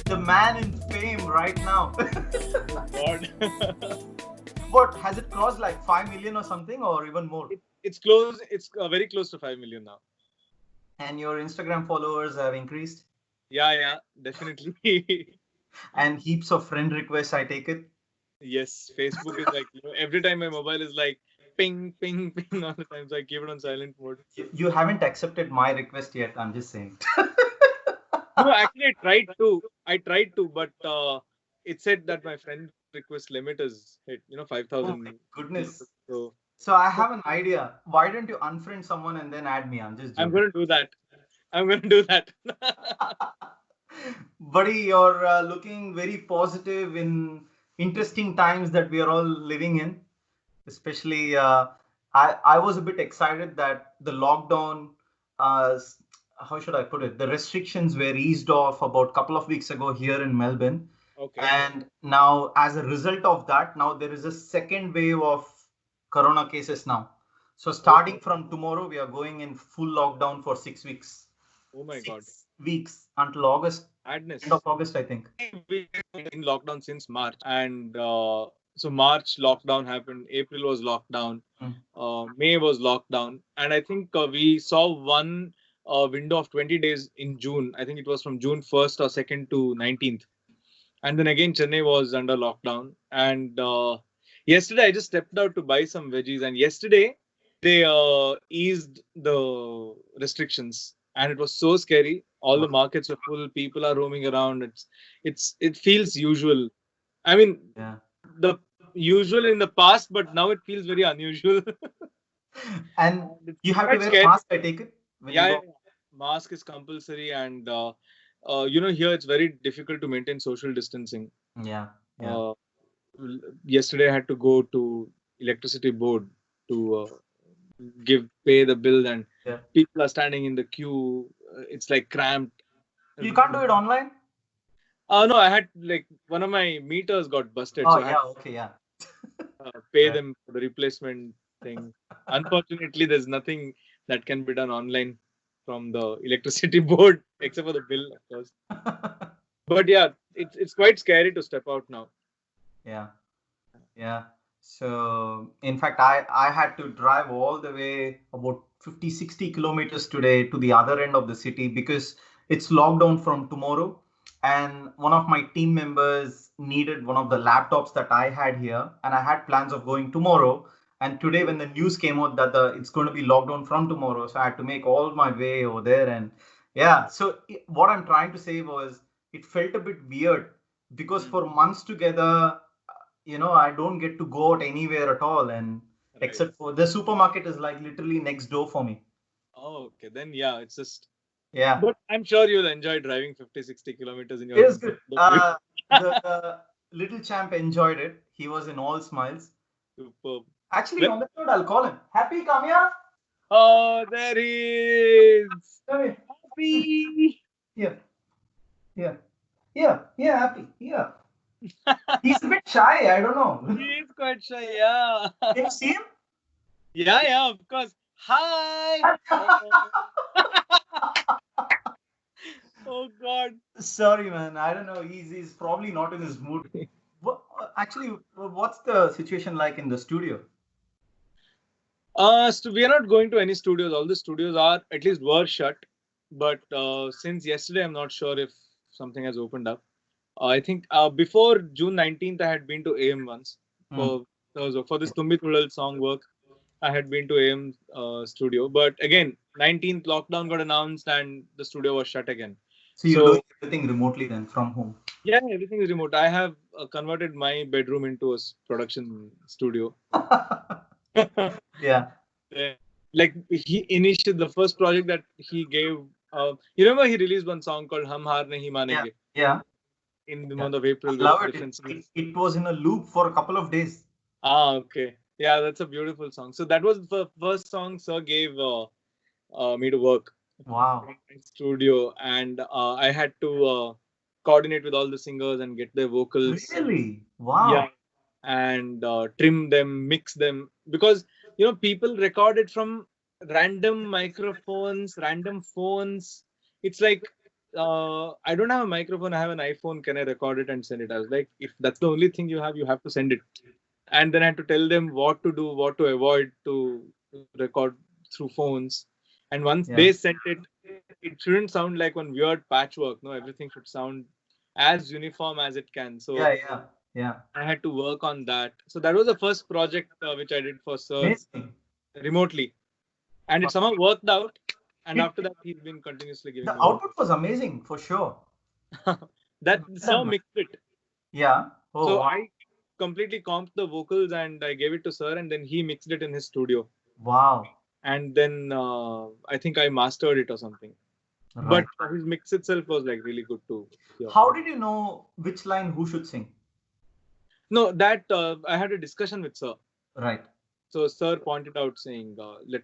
The man in fame right now. Oh God. What has it crossed like 5 million or something, or even more? It's close. It's very close to 5 million now. And your Instagram followers have increased, Yeah, definitely. and heaps of friend requests, I take it. Yes, Facebook is like, every time my mobile is like ping, ping, ping all the time. So I keep it on silent mode. You haven't accepted my request yet. I'm just saying. No, actually, I tried to, but it said that my friend request limit is hit, Oh my 5,000 people. goodness. So So I have an idea. Why don't you unfriend someone and then add me? I'm just I'm joking. going to do that. I'm going to do that. Buddy, you're looking very positive in interesting times that we are all living in. Especially, I was a bit excited that the lockdown, uh, how should I put it? The restrictions were eased off about a couple of weeks ago here in Melbourne. Okay. And now, as a result of that, now there is a second wave of corona cases now. So Oh, starting from tomorrow, we are going in full lockdown for 6 weeks. oh my God. 6 weeks until August, end of Madness. August, I think. We in lockdown since March, and so March lockdown happened. April was lockdown. Mm. May was lockdown, and I think we saw one window of 20 days in June. I think it was from June 1st or 2nd to 19th, and then again Chennai was under lockdown. And yesterday I just stepped out to buy some veggies, and yesterday they eased the restrictions, and it was so scary. All the markets were full, people are roaming around. It feels usual. I mean, Yeah. the usual in the past, but now it feels very unusual. And And it's you have to quite wear a scary. mask, I take it, when you Yeah, go. yeah. Mask is compulsory, and here it's very difficult to maintain social distancing. Yeah, yeah. Uh, Yesterday I had to go to electricity board to pay the bill, and Yeah. people are standing in the queue. It's like cramped. You can't do it online? No, I had like one of my meters got busted, Oh, so I had yeah, okay, yeah. to pay Yeah. them for the replacement thing. Unfortunately, there's nothing that can be done online from the electricity board except for the bill, of course. But yeah, it's quite scary to step out now. Yeah. Yeah. So, in fact, I had to drive all the way about 50, 60 kilometers today to the other end of the city because it's locked down from tomorrow. And one of my team members needed one of the laptops that I had here, and I had plans of going tomorrow. And today, when the news came out that it's going to be locked down from tomorrow, so I had to make all my way over there. And yeah, so what I'm trying to say was it felt a bit weird because Mm. for months together, I don't get to go out anywhere at all, and Right. except for the supermarket is like literally next door for me. Oh, okay. Then yeah, it's just. Yeah, But I'm sure you'll enjoy driving 50, 60 kilometers in it your was good. The little champ enjoyed it. He was in all smiles. Superb. Actually, Well, on the road, I'll call him. Happy, come here. oh, there he is. Come here. Happy. Here, here, here, here, happy. Here. He's a bit shy. I don't know. He is quite shy, yeah. Can you see him? Yeah, of course. Hi. Oh, oh God. Sorry, man. I don't know. He's probably not in his mood. What, actually, what's the situation like in the studio? So we are not going to any studios. All the studios are at least were shut. But since yesterday, I'm not sure if something has opened up. I think before June 19th, I had been to AM once Hmm. for this Tumbi Thudal song work. I had been to AM studio, but again, 19th lockdown got announced and the studio was shut again. So you're So doing everything remotely then from home. yeah, everything is remote. I have converted my bedroom into a production studio. Yeah, Yeah. Like he initiated the first project that he gave. You remember he released one song called "Hum Haar Nahi yeah, Manenge" yeah, in the yeah. month of I April with love it. It, different it. singers. it was in a loop for a couple of days. Ah, okay. Yeah, that's a beautiful song. So that was the first song Sir gave me to work Wow. in my studio, and I had to coordinate with all the singers and get their vocals. Really? Yeah, Wow. and trim them, mix them, because people record it from random microphones, random phones. It's like I don't have a microphone. I have an iPhone. Can I record it and send it? I was like, if that's the only thing you have to send it. And then I had to tell them what to do, what to avoid to record through phones. And once they Yeah. sent it, it shouldn't sound like one weird patchwork. No, everything should sound as uniform as it can. So Yeah. Yeah. Yeah. I had to work on that. So that was the first project which I did for Sir Amazing. remotely, and it somehow worked out. And It, after that, he's been continuously giving the me work. output was amazing for sure. That Well Sir done, man. mixed it. Yeah. Oh, So wow. I completely comped the vocals and I gave it to Sir, and then he mixed it in his studio. Wow. And then I think I mastered it or something. But Right. his mix itself was like really good to hear. How did you know which line who should sing? No, that I had a discussion with Sir. Right. So Sir pointed out saying, let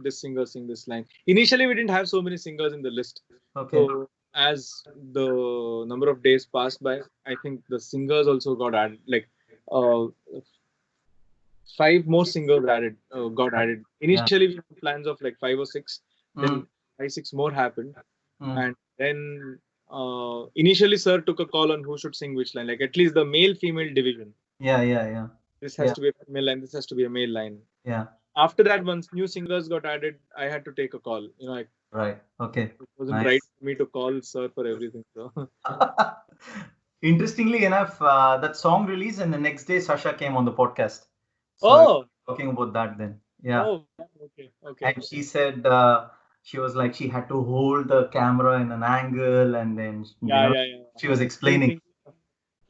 this singer sing this line. Initially, we didn't have so many singers in the list. Okay. So as the number of days passed by, I think the singers also got added. Like uh, 5 more singers got added. Yeah. Initially, we had plans of like 5 or 6. Then Mm, 5, 6 more happened, mm. and then initially, Sir took a call on who should sing which line. Like at least the male-female division. Yeah. Yeah. Yeah. This has Yeah. to be a female line. This has to be a male line. Yeah. After that, once new singers got added, I had to take a call. Right. Okay. It wasn't right Nice. for me to call Sir for everything. So, Interestingly enough, that song released and the next day Sasha came on the podcast. So we were oh, talking about that then. Yeah. oh, okay, okay. And she said she was like she had to hold the camera in an angle and then Yeah, yeah, yeah. she was explaining.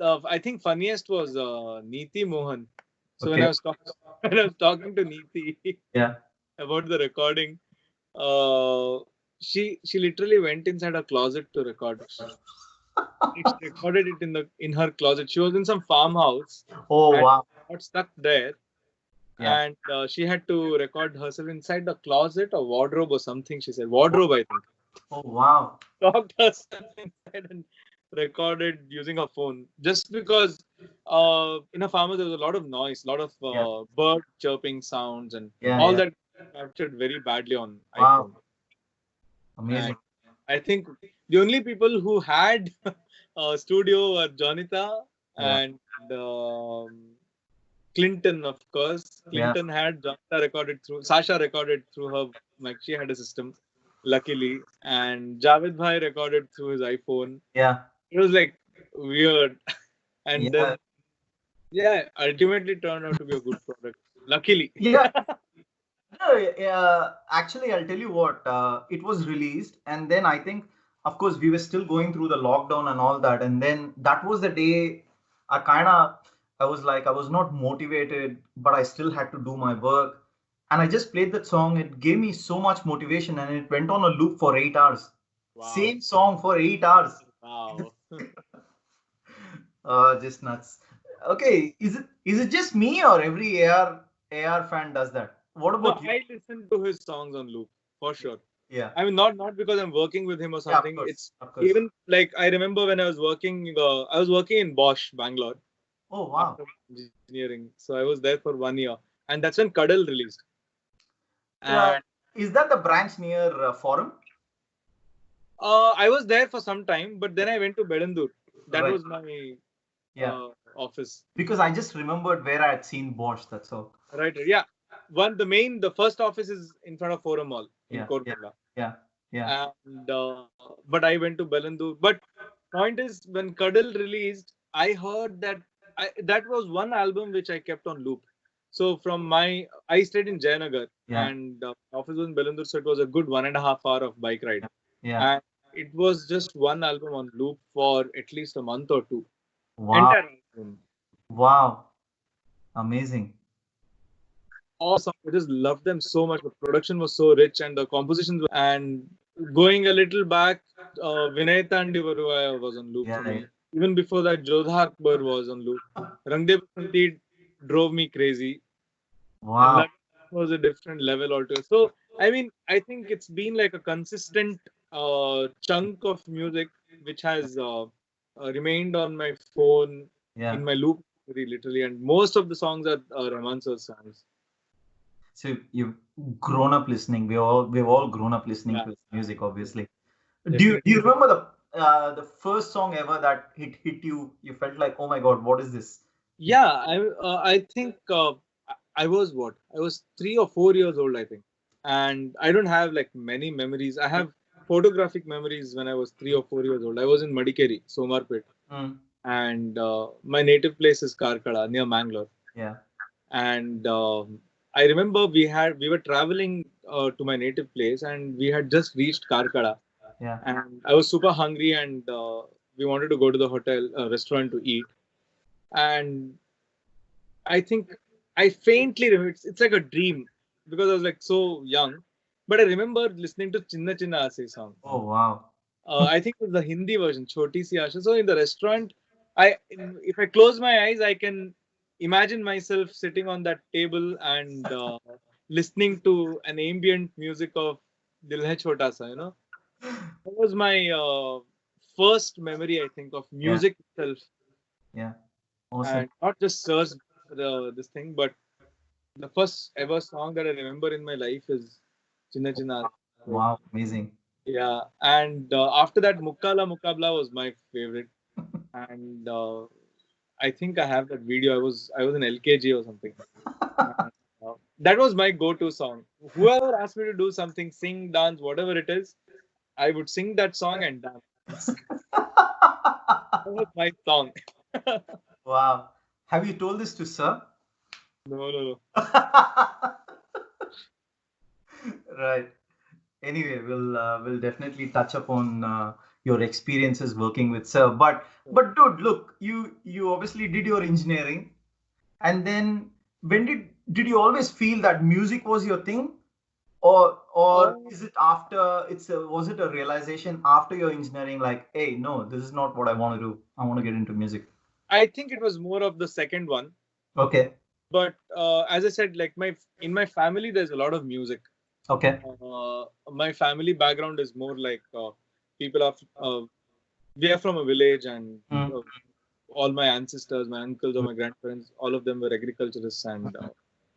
Thinking, I think funniest was Neeti Mohan. So when Okay. when I was talking to Neeti Yeah. about the recording, uh, she literally went inside her closet to record. She recorded it in her closet. She was in some farmhouse Oh and wow. got stuck there, Yeah. and she had to record herself inside the closet or wardrobe or something. She said wardrobe, I think. Oh wow. Locked herself inside and recorded using her phone just because in a farmer there was a lot of noise, a lot of Yeah. bird chirping sounds, and Yeah. all Yeah. that captured very badly on Wow. iPhone. And Amazing. I think the only people who had a studio were Jonita Yeah. and Clinton, of course. Yeah. Clinton had Jonita recorded through, Sasha recorded through her, like she had a system, luckily. And Javed Bhai recorded through his iPhone. Yeah. It was like weird. And Yeah. then, yeah, ultimately turned out to be a good product. Luckily. Yeah. No, actually, I'll tell you what. It was released, and then I think, of course, we were still going through the lockdown and all that, and then that was the day I was like, I was not motivated, but I still had to do my work, and I just played that song. It gave me so much motivation, and it went on a loop for 8 hours. Wow. Same song for 8 hours. Wow. Just nuts. Okay, is it just me or every AR fan does that? What No, about you? I listen to his songs on loop for sure. Yeah. I mean, not because I'm working with him or Yeah, of something. course, It's of course. even like I remember when I was working in Bosch, Bangalore, Oh wow. after engineering. So I was there for 1 year, and that's when Cuddle released. Uh, And is that the branch near Forum? I was there for some time, but then I went to Bedandur. That Right. was my Yeah. office. Because I just remembered where I had seen Bosch. That's all. Right. Yeah. The first office is in front of Forum Mall in Yeah. Korbanda. Yeah. Yeah. And but I went to Belandur. But point is, when Cuddle released, I heard that was one album which I kept on loop. So I stayed in Jayanagar, Yeah. and office was in Belandur, so it was a good 1.5 hour of bike ride. Yeah. And it was just one album on loop for at least a month or two. Wow. Entire album. Wow. Amazing. Awesome. I just loved them so much. The production was so rich and the compositions. And going a little back, Vinay Tandivaruvaya was on loop for Yeah. me. Even before that, Jodha Akbar was on loop. Rangde Basanti drove me crazy. And Wow. that was a different level altogether. So, I mean, I think it's been like a consistent chunk of music which has remained on my phone Yeah. in my loop, very literally. And most of the songs are Rahman sir's songs. So you've grown up listening. We've all grown up listening Yeah. to his music, obviously. Do you remember the first song ever that hit you? You felt like, oh my God, what is this? Yeah, I think I was what? I was 3 or 4 years old, I think, and I don't have like many memories. I have photographic memories when I was 3 or 4 years old. I was in Madikeri, Somarpet, Mm, and my native place is Karkala near Mangalore. yeah, And I remember we were traveling to my native place, and we had just reached Karkala, yeah, and I was super hungry, and we wanted to go to the hotel restaurant to eat. And I think I faintly remember, it's like a dream because I was like so young, but I remember listening to Chinna Chinna Aase song. oh wow, I think it was the Hindi version, Choti Si Asha. So in the restaurant, if I close my eyes, I can imagine myself sitting on that table and listening to an ambient music of Dil Hai Chota Sa. That was my first memory, I think, of yeah, music itself, yeah, awesome. and not just search this thing, but the first ever song that I remember in my life is Chinna Chinna. So, Wow, amazing. yeah, and after that, Mukkala Mukabla was my favorite, and I think I have that video. I was in LKG or something. And, that was my go-to song. Whoever asked me to do something, sing, dance, whatever it is, I would sing that song and dance. That was my song. Wow. Have you told this to Sir? No, no, no. Right. Anyway, we'll definitely touch upon your experiences working with Sir. But dude, look, you obviously did your engineering, and then when did you always feel that music was your thing, or Uh, is it after was it a realization after your engineering, like, hey, no, this is not what I want to do. I want to get into music. I think it was more of the second one. Okay. But as I said, like in my family, there's a lot of music. Okay. My family background is more like people are. We are from a village, and Mm, uh, all my ancestors, my uncles or my grandparents, all of them were agriculturists and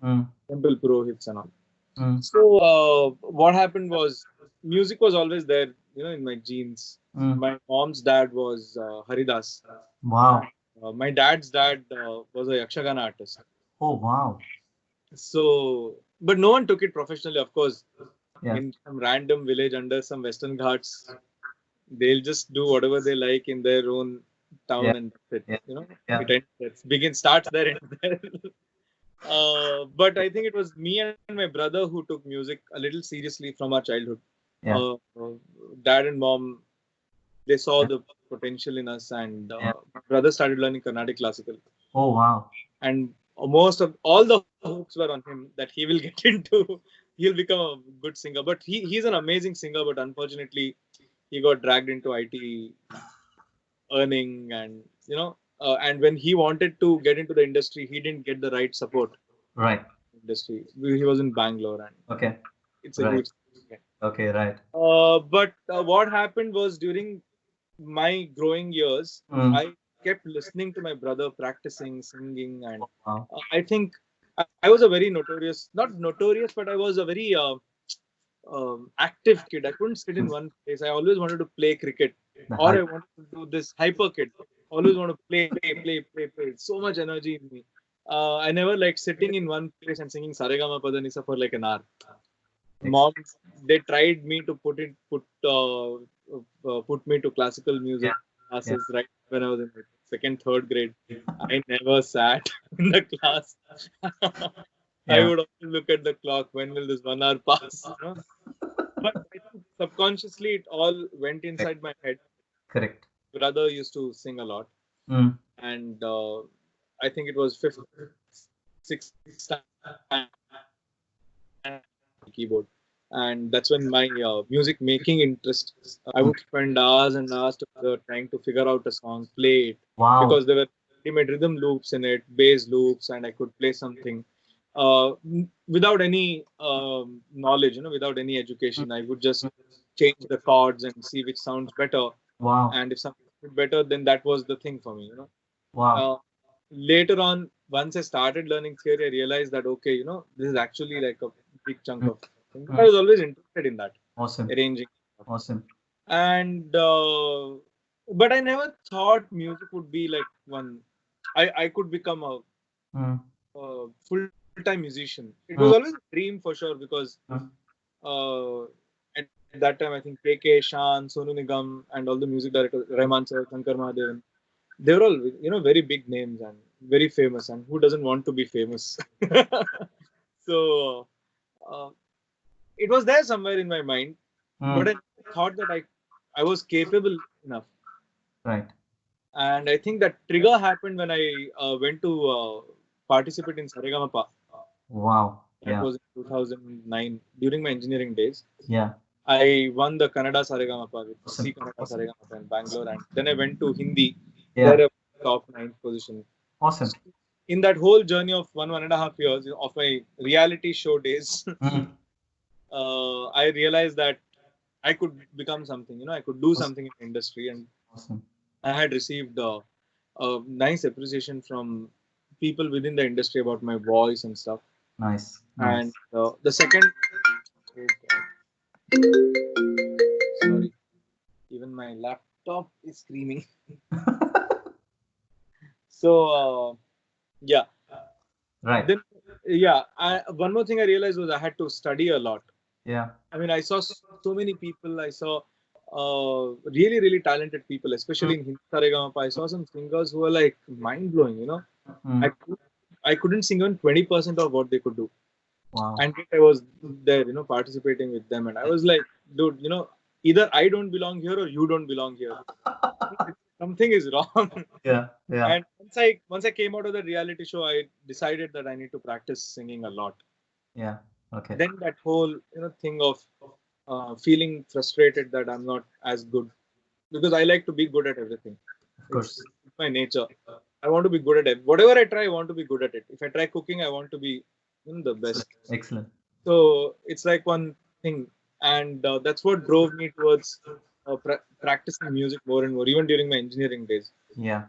mm, temple purohits and all. mm, So what happened was music was always there, in my genes. mm. My mom's dad was Haridas. Wow. My dad's dad was a Yakshagana artist. Oh wow. So, but no one took it professionally, of course. Yeah. In some random village under some Western Ghats, they'll just do whatever they like in their own Yeah. town, and that's it. Yeah. It Yeah. ends there. Starts there, ends there. But I think it was me and my brother who took music a little seriously from our childhood. Yeah. Dad and mom, they saw Yeah. the potential in us, and Yeah. my brother started learning Carnatic classical. Oh wow. And most of all the hopes were on him that he will get into, he'll become a good singer. But he's an amazing singer, but unfortunately, he got dragged into IT earning, and when he wanted to get into the industry, he didn't get the right support Right. industry. He was in Bangalore, and Okay. it's a Right. huge thing. Okay. Right. But what happened was during my growing years, Mm. I kept listening to my brother practicing singing, and Wow. I think I was a very notorious, not notorious, but I was a very active kid. I couldn't sit in one place. I always wanted to play cricket, The or I hype. wanted to do this hyper kid. Always want to play, play, play, play. So much energy in me. I never like sitting in one place and singing Saregama Padanisa for like an hour. Ex- Mom, they tried me to put me to classical Yeah. music Yeah. classes right when I was in like second, third grade. I never sat in the class. I Yeah. would always look at the clock. When will this 1 hour pass? But I think subconsciously it all went Correct. inside my head. Correct. Brother used to sing a lot, Mm. and I think it was fifth, sixth keyboard, and that's when my music making interest. I Mm. would spend hours and hours together trying to figure out a song, play it, Wow. because there were made rhythm loops in it, bass loops, and I could play something without any knowledge, without any Mm. education. I would just change the chords and see which sounds better, Wow. and if something sounded better, then that was the thing for me. Wow. Uh, Later on, once I started learning theory, I realized that okay, this is actually like a big chunk Mm. of thing. But I Mm. was always interested in that Awesome. arranging stuff. Awesome. And but I never thought music would be like one. I could become Mm. a full-time musician. It was always Mm. a dream for sure because Mm. at that time I think KK, Shan, Sonu Nigam, and all the music directors, Rahman sir, Shankar Mahadevan, they were all very big names and very famous. And who doesn't want to be famous? So uh, it was there somewhere in my mind, but Mm. I thought that I was capable enough. Right. And I think that trigger happened when I went to participate in Saregamapa. Wow. That Yeah. was in 2009 during my engineering days. Yeah. I won the Kannada Saregamapa with Awesome. C Kannada Awesome. Saregamapa in Bangalore, and then I went to Hindi, where Yeah. I was top ninth position. Awesome. In that whole journey of 1.5 years of my reality show days, Mm. I realized that I could become something. I could do Awesome. something in the industry, and Awesome. I had received a nice appreciation from people within the industry about my voice and stuff. Nice. And Nice. the second, oh God, sorry, even my laptop is screaming. So yeah, Right. then yeah, one more thing I realized was I had to study a lot. Yeah. I mean, I saw so many people. I saw really, really talented people, especially Mm. in Hindi Saregama. I saw some singers who were like mind blowing. I Mm. cou- I couldn't sing even 20% of what they could do, Wow. and yet I was there, participating with them, and I was like, dude, either I don't belong here or you don't belong here. Something is wrong. Yeah. Yeah. And once I came out of the reality show, I decided that I need to practice singing a lot. Yeah. Okay. Then that whole thing of feeling frustrated that I'm not as good, because I like to be good at everything. Of It's, course. it's my nature. I want to be good at it. Whatever I try, I want to be good at it. If I try cooking, I want to be the Excellent. best. Excellent. So it's like one thing, and that's what drove me towards practicing music more and more, even during my engineering days. Yeah.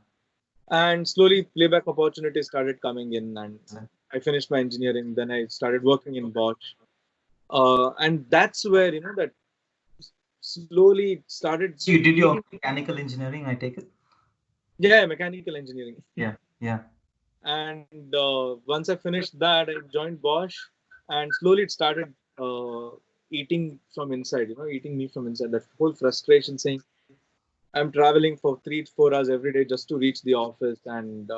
And slowly, playback opportunities started coming in, and Excellent. I finished my engineering. Then I started working in Bosch, and that's where that slowly started So you did your taking. mechanical engineering, I take it? Yeah, mechanical engineering. Yeah. Yeah. And once I finished that, I joined Bosch, and slowly it started eating from inside. Eating me from inside. That whole frustration, saying I'm traveling for 3 to 4 hours every day just to reach the office, and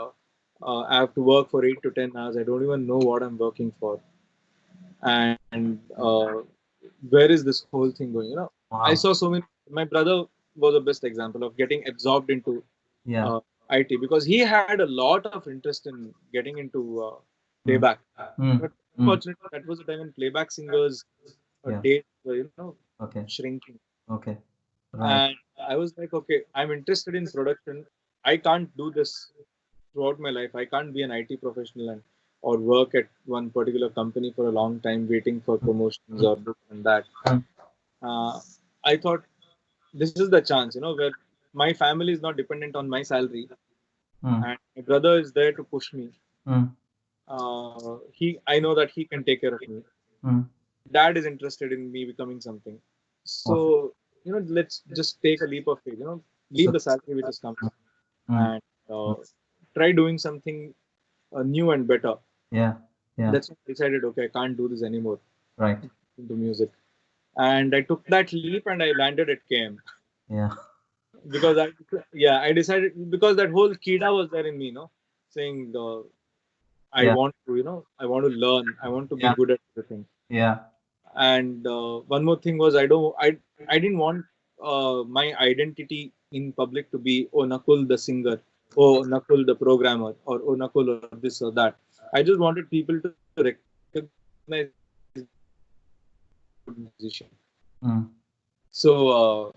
I have to work for 8 to 10 hours. I don't even know what I'm working for, and where is this whole thing going? I Wow. saw so many. My brother was the best example of getting absorbed into Yeah. IT, because he had a lot of interest in getting into Mm. playback. Mm. But Mm. unfortunately, that was the time when playback singers Yeah. dates were Okay. shrinking. Okay. Right. And I was like, okay, I'm interested in production. I can't do this throughout my life. I can't be an IT professional and or work at one particular company for a long time waiting for promotions Mm. or this and that. Mm. Uh, I thought this is the chance, where my family is not dependent on my salary, Mm. and my brother is there to push me. Mm. I know that he can take care of me. Mm. Dad is interested in me becoming something. Awesome. So, let's just take a leap of faith, leave So. the salary which is coming, Mm. and Mm. try doing something new and better. Yeah. Yeah. That's when I decided, okay, I can't do this anymore Right. into music. And I took that leap and I landed at KM, Yeah. because I decided, because that whole Kida was there in me, saying, I Yeah. want to, I want to learn, I want to be Yeah. good at everything. Yeah. And one more thing was, I didn't want my identity in public to be, oh, Nakul the singer, oh, Nakul the programmer, or oh, Nakul or this or that. I just wanted people to recognize me as a good musician. Mm. So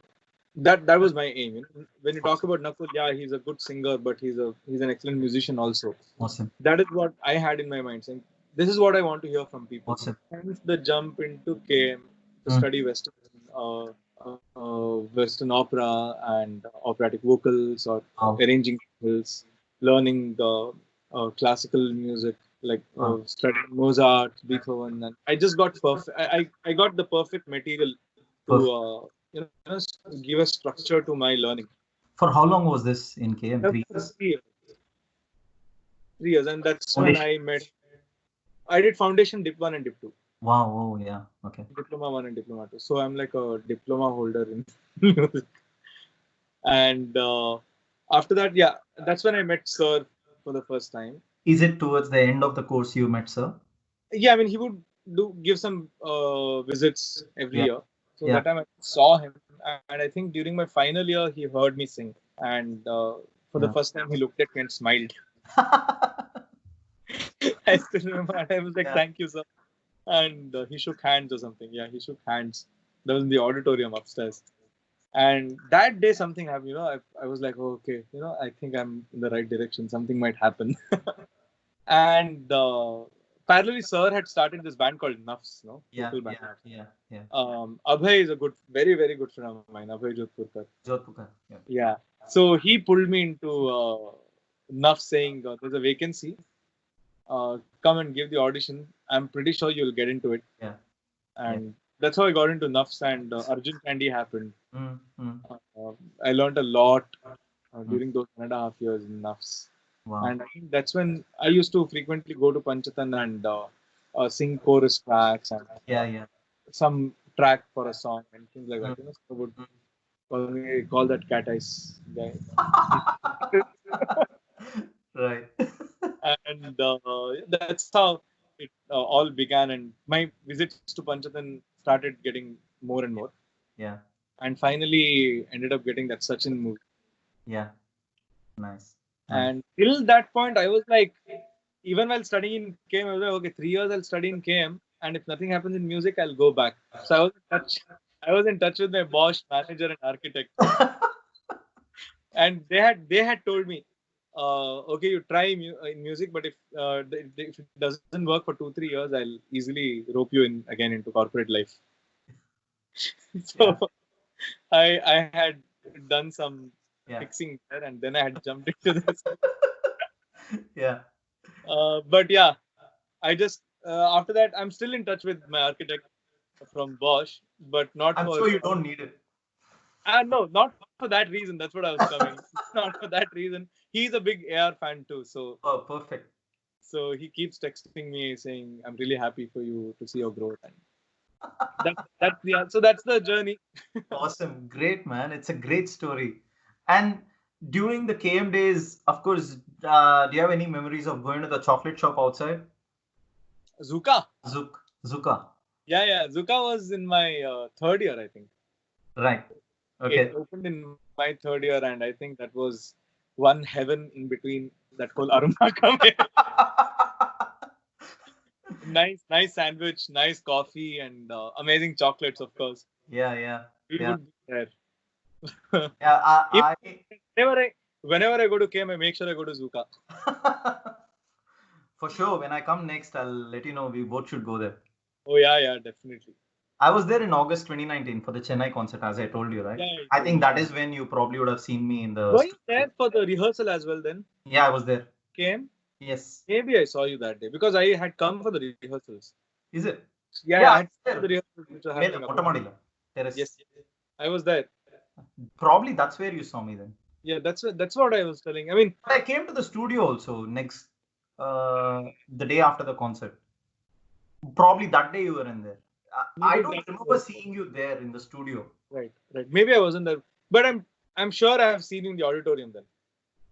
that was my aim. When you talk about Nakul, yeah, he's a good singer, but he's an excellent musician also. Awesome. That is what I had in my mind, saying this is what I want to hear from people. Awesome. Hence the jump into KM to Mm. study Western opera and operatic vocals, or Wow. arranging vocals, learning classical music, like Wow. studying Mozart, Beethoven, and I just got perfect. I got the perfect material to Perfect. give a structure to my learning. For how long was this in KM? Yeah, 3 years? 3 years. 3 years, and that's when Foundation. I met. I did foundation, dip one, and dip two. Wow. Oh, yeah. Okay. Diploma one and diploma two. So I'm like a diploma holder in music. And after that, yeah, that's when I met Sir for the first time. Is it towards the end of the course you met, sir? Yeah, I mean, he would give some visits every Yeah. year. So Yeah. that time I saw him, and I think during my final year, he heard me sing, and for the Yeah. first time, he looked at me and smiled. I still remember, and I was like, Yeah. "Thank you, sir." And he shook hands or something. Yeah, he shook hands. That was in the auditorium upstairs. And that day, something happened. I was like, oh, okay, I think I'm in the right direction. Something might happen. And parallelly, Sir had started this band called Nuffs, Yeah. local band. Yeah. Yeah. Yeah. Abhay is a very, very good friend of mine, Abhay Jodhpurkar. Jodhpur. Yeah. Yeah. So he pulled me into Nuff saying, there's a vacancy. Come and give the audition. I'm pretty sure you'll get into it. Yeah. And that's how I got into Nuffs, and Arjun Candy happened. Mm, mm. I learned a lot during those 1.5 years in Nuffs. Wow. And I think that's when I used to frequently go to Panchatan and sing chorus tracks and Yeah. Yeah. some track for a song and things like that. Mm, So would mm. call that cat eyes guy. Right. And that's how it all began. And my visits to Panchatan started getting more and more. Yeah. And finally ended up getting that Sachin movie. Yeah. Nice. Nice. And till that point, I was like, even while studying in KM, I was like, okay, 3 years I'll study in KM, and if nothing happens in music, I'll go back. So I was in touch. I was in touch with my boss, manager, and architect, and they had told me, okay, you try in music, but if it doesn't work for 2-3 years, I'll easily rope you in again into corporate life. So Yeah. I had done some Yeah. fixing there, and then I had jumped into this. Yeah. But yeah, I just after that I'm still in touch with my architect from Bosch, but not I'm for sure you don't need it. no, not for that reason. That's what I was coming. Not for that reason. He's a big AR fan too, Oh, perfect. so he keeps texting me saying, "I'm really happy for you to see your growth." And that's the journey. Awesome. Great, man. It's a great story. And during the KM days, of course, do you have any memories of going to the chocolate shop outside? Zuka. Zuka. Yeah. Zuka was in my third year, I think. Right. It Okay. opened in my third year, and I think that was one heaven in between that whole Arumaka. Nice sandwich, nice coffee, and amazing chocolates, of course. Yeah, yeah, We yeah. would be there. Yeah, whenever I go to KM, I make sure I go to Zuka. For sure. When I come next, I'll let you know. We both should go there. Oh yeah, definitely. I was there in August 2019 for the Chennai concert, as I told you, right? Yeah, I think that is when you probably would have seen me in the were you studio. there for the rehearsal as well then? Yeah, I was there. KM? Yes. Maybe I saw you that day because I had come for the rehearsals. Is it? Yeah, Yeah, I I had was come for the there. rehearsals which were happening up. Mottamadila Terrace. Yes, I was there. Probably that's where you saw me then. Yeah, that's what I was telling. I mean, But I came to the studio also the day after the concert. Probably that day you were in there. I maybe don't that remember was seeing you there in the studio. right. Maybe I wasn't there, but I'm sure I have seen you in the auditorium then.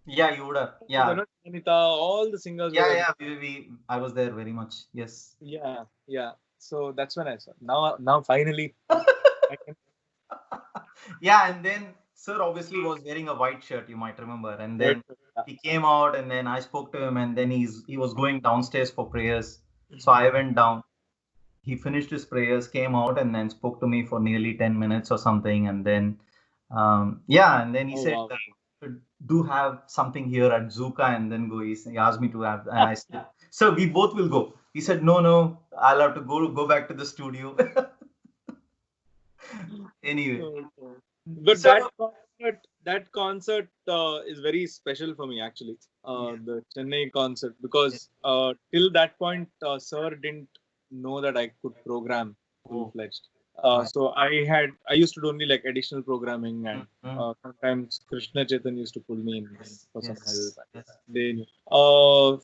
Yeah, you would have. Yeah. Anita, all the singers were Yeah, there. yeah. I was there very much. Yes. Yeah. So that's when I saw. Now finally, I can. Yeah, and then Sir obviously was wearing a white shirt, you might remember. And then he came out, and then I spoke to him, and then he was going downstairs for prayers. So I went down. He finished his prayers, came out, and then spoke to me for nearly 10 minutes or something. And then, and then he said, Wow. do have something here at Zuka and then go. He asked me to have, and I said, so we both will go. He said, no, I'll have to go back to the studio. Anyway. But So, that concert is very special for me actually. The Chennai concert, because till that point, Sir didn't know that I could program full-fledged. Right. So I used to do only like additional programming, and Mm-hmm. sometimes Krishna Chetan used to pull me in Yes. for some help. Yes. Yes. They knew.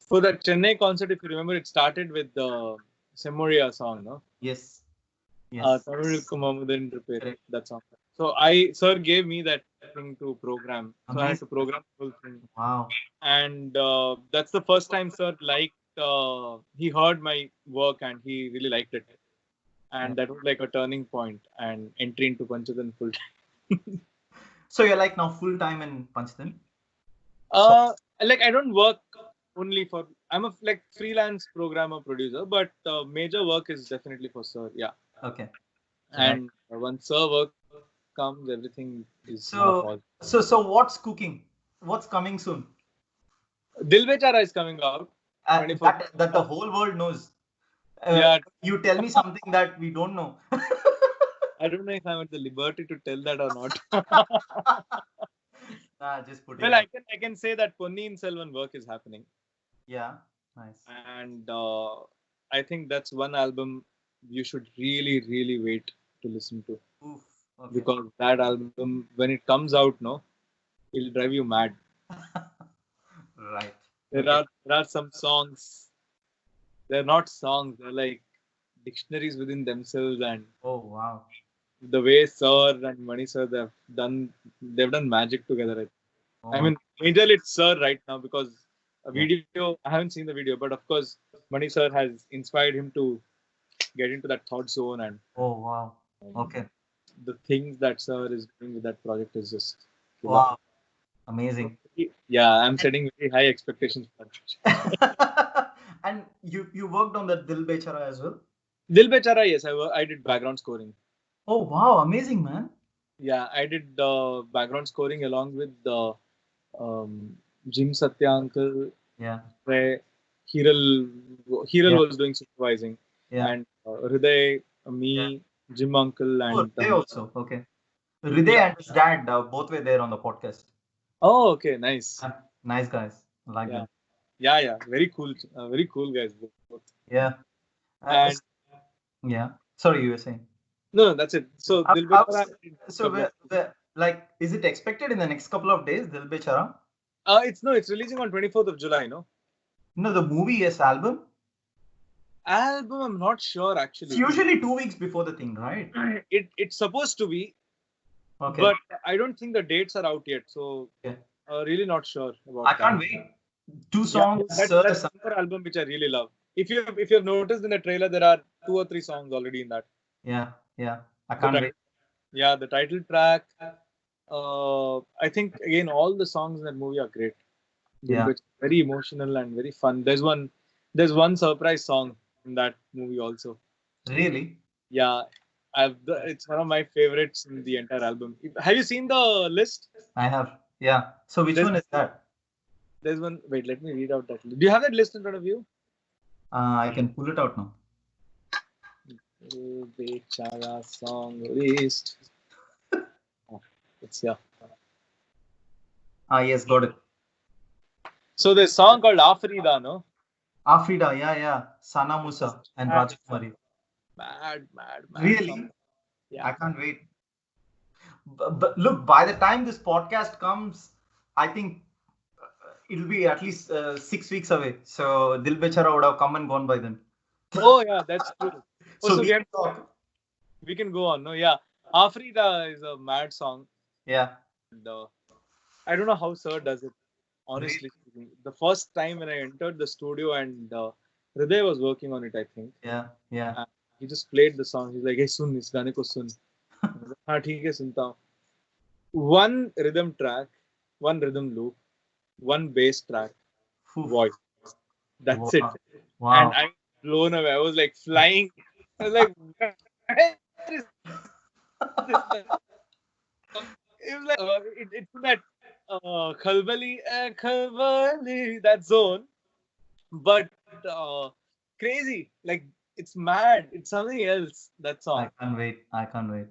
For that Chennai concert, if you remember, it started with the Semoria song, no? Yes. Yes. Tamilukku Mamudan Repair, Correct. that song. So sir gave me that thing to program. So I had to Amazing. program the whole thing. Wow. And that's the first time sir liked, he heard my work and he really liked it. Yeah. And that was like a turning point and entry into Panchadan full time. So you're like now full time in Panchatan? So Like I don't work only for, I'm a like freelance programmer producer, but major work is definitely for sir. Yeah. okay. Right. And once sir work comes, everything is on a So pause. what's cooking? What's coming soon? Dil Bechara is coming out 24th. That the whole world knows. Yeah, You tell me something that we don't know. I don't know if I'm at the liberty to tell that or not. Just putting Well, out. I can say that Ponniyin Selvan work is happening, Yeah. Nice. and I think that's one album you should really wait to listen to, Oof. Okay. because that album, when it comes out, no, it'll drive you mad. Right. There Okay. are there are some songs. They're not songs. They're like dictionaries within themselves, and Oh wow. the way Sir and Mani Sir they've done magic together. Oh I my. mean, majorly it's Sir right now, because a Yeah. video, I haven't seen the video, but of course, Mani Sir has inspired him to get into that thought zone, and Oh wow. um, Okay. the things that Sir is doing with that project is just killer. Wow. Amazing. Yeah, I'm setting very high expectations for that. And you worked on that Dil Bechara as well? Dil Bechara, yes, I did background scoring. Oh wow, amazing man. Yeah, I did background scoring along with the Jim Satya uncle, Yeah. where Hiral Yeah. was doing supervising, Yeah. and Hriday, Yeah. me, Jim uncle, Oh, and they also. Okay. Hriday yeah. and his dad both were there on the podcast. Oh, okay, nice. Nice guys. I like Yeah, them. yeah, very cool guys both. Yeah. And Yeah. Sorry, you were saying. no, that's it. So I, Dil I Bechara, was, I did a so couple of. like, is it expected in the next couple of days, Dil Bechara? It's releasing on 24th of July. No, No, the movie, yes, album. album, I'm not sure It's actually. usually 2 weeks before the thing, right? It's supposed to be, Okay. but I don't think the dates are out yet. So Okay. really not sure I about that. can't wait. Two Yeah, songs, that's another album which I really love. If you've noticed in the trailer, there are 2 or 3 songs already in that. Yeah, yeah. I The can't title, wait. yeah, the title track. I think again all the songs in that movie are great. Yeah. Very emotional and very fun. There's one surprise song in that movie also. Really? Yeah, it's one of my favorites in the entire album. Have you seen the list? I have. Yeah. So which There's one is that? there's one. Wait, let me read out that list. Do you have that list in front of you? I can pull it out now. Bechara song list. Oh, it's here. Yes, got it. So there's a song called Afrida, no? Afrida, yeah. Sana Musa and Rajakumari. Mad Really? song. I Yeah. can't wait. But look, by the time this podcast comes, I think it'll be at least 6 weeks away. So Dil Bechara would have come and gone by then. Oh yeah, that's true. Oh, So so we can talk. we can go on. No, yeah. Afrida is a mad song. Yeah. And, I don't know how Sir does it. Honestly Really? speaking, the first time when I entered the studio and Hriday was working on it, I think. Yeah. And he just played the song. He's like, "Hey, sun, is gaane ko sun." हाँ ठीक है सुनता हूँ. One rhythm track, one rhythm loop, one bass track, Oof. voice. That's it. Wow. And Wow. I was blown away. I was like flying. I was like, where is this? It was like it's that khalbali, that zone, but crazy. Like it's mad. It's something else. That I song. can't wait. I can't wait.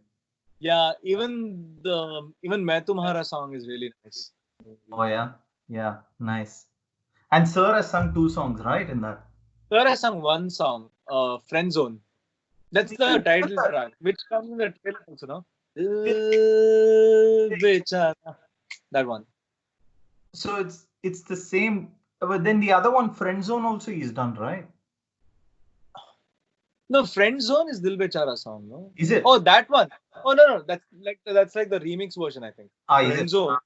Yeah, even Main Tumhara song is really nice. Oh yeah. Yeah. Nice. And Sir has sung 2 songs, right? In that. Sir has sung one song, Friend Zone. That's the title track, which comes in the trailer also, no? Bechara. That one. So it's the same, but then the other one, Friend Zone, also is done, right? No, Friend Zone is Dil Bechara song, no? Is it? Oh, that one. Oh no, that's like the remix version, I think. Is Friend it? Zone,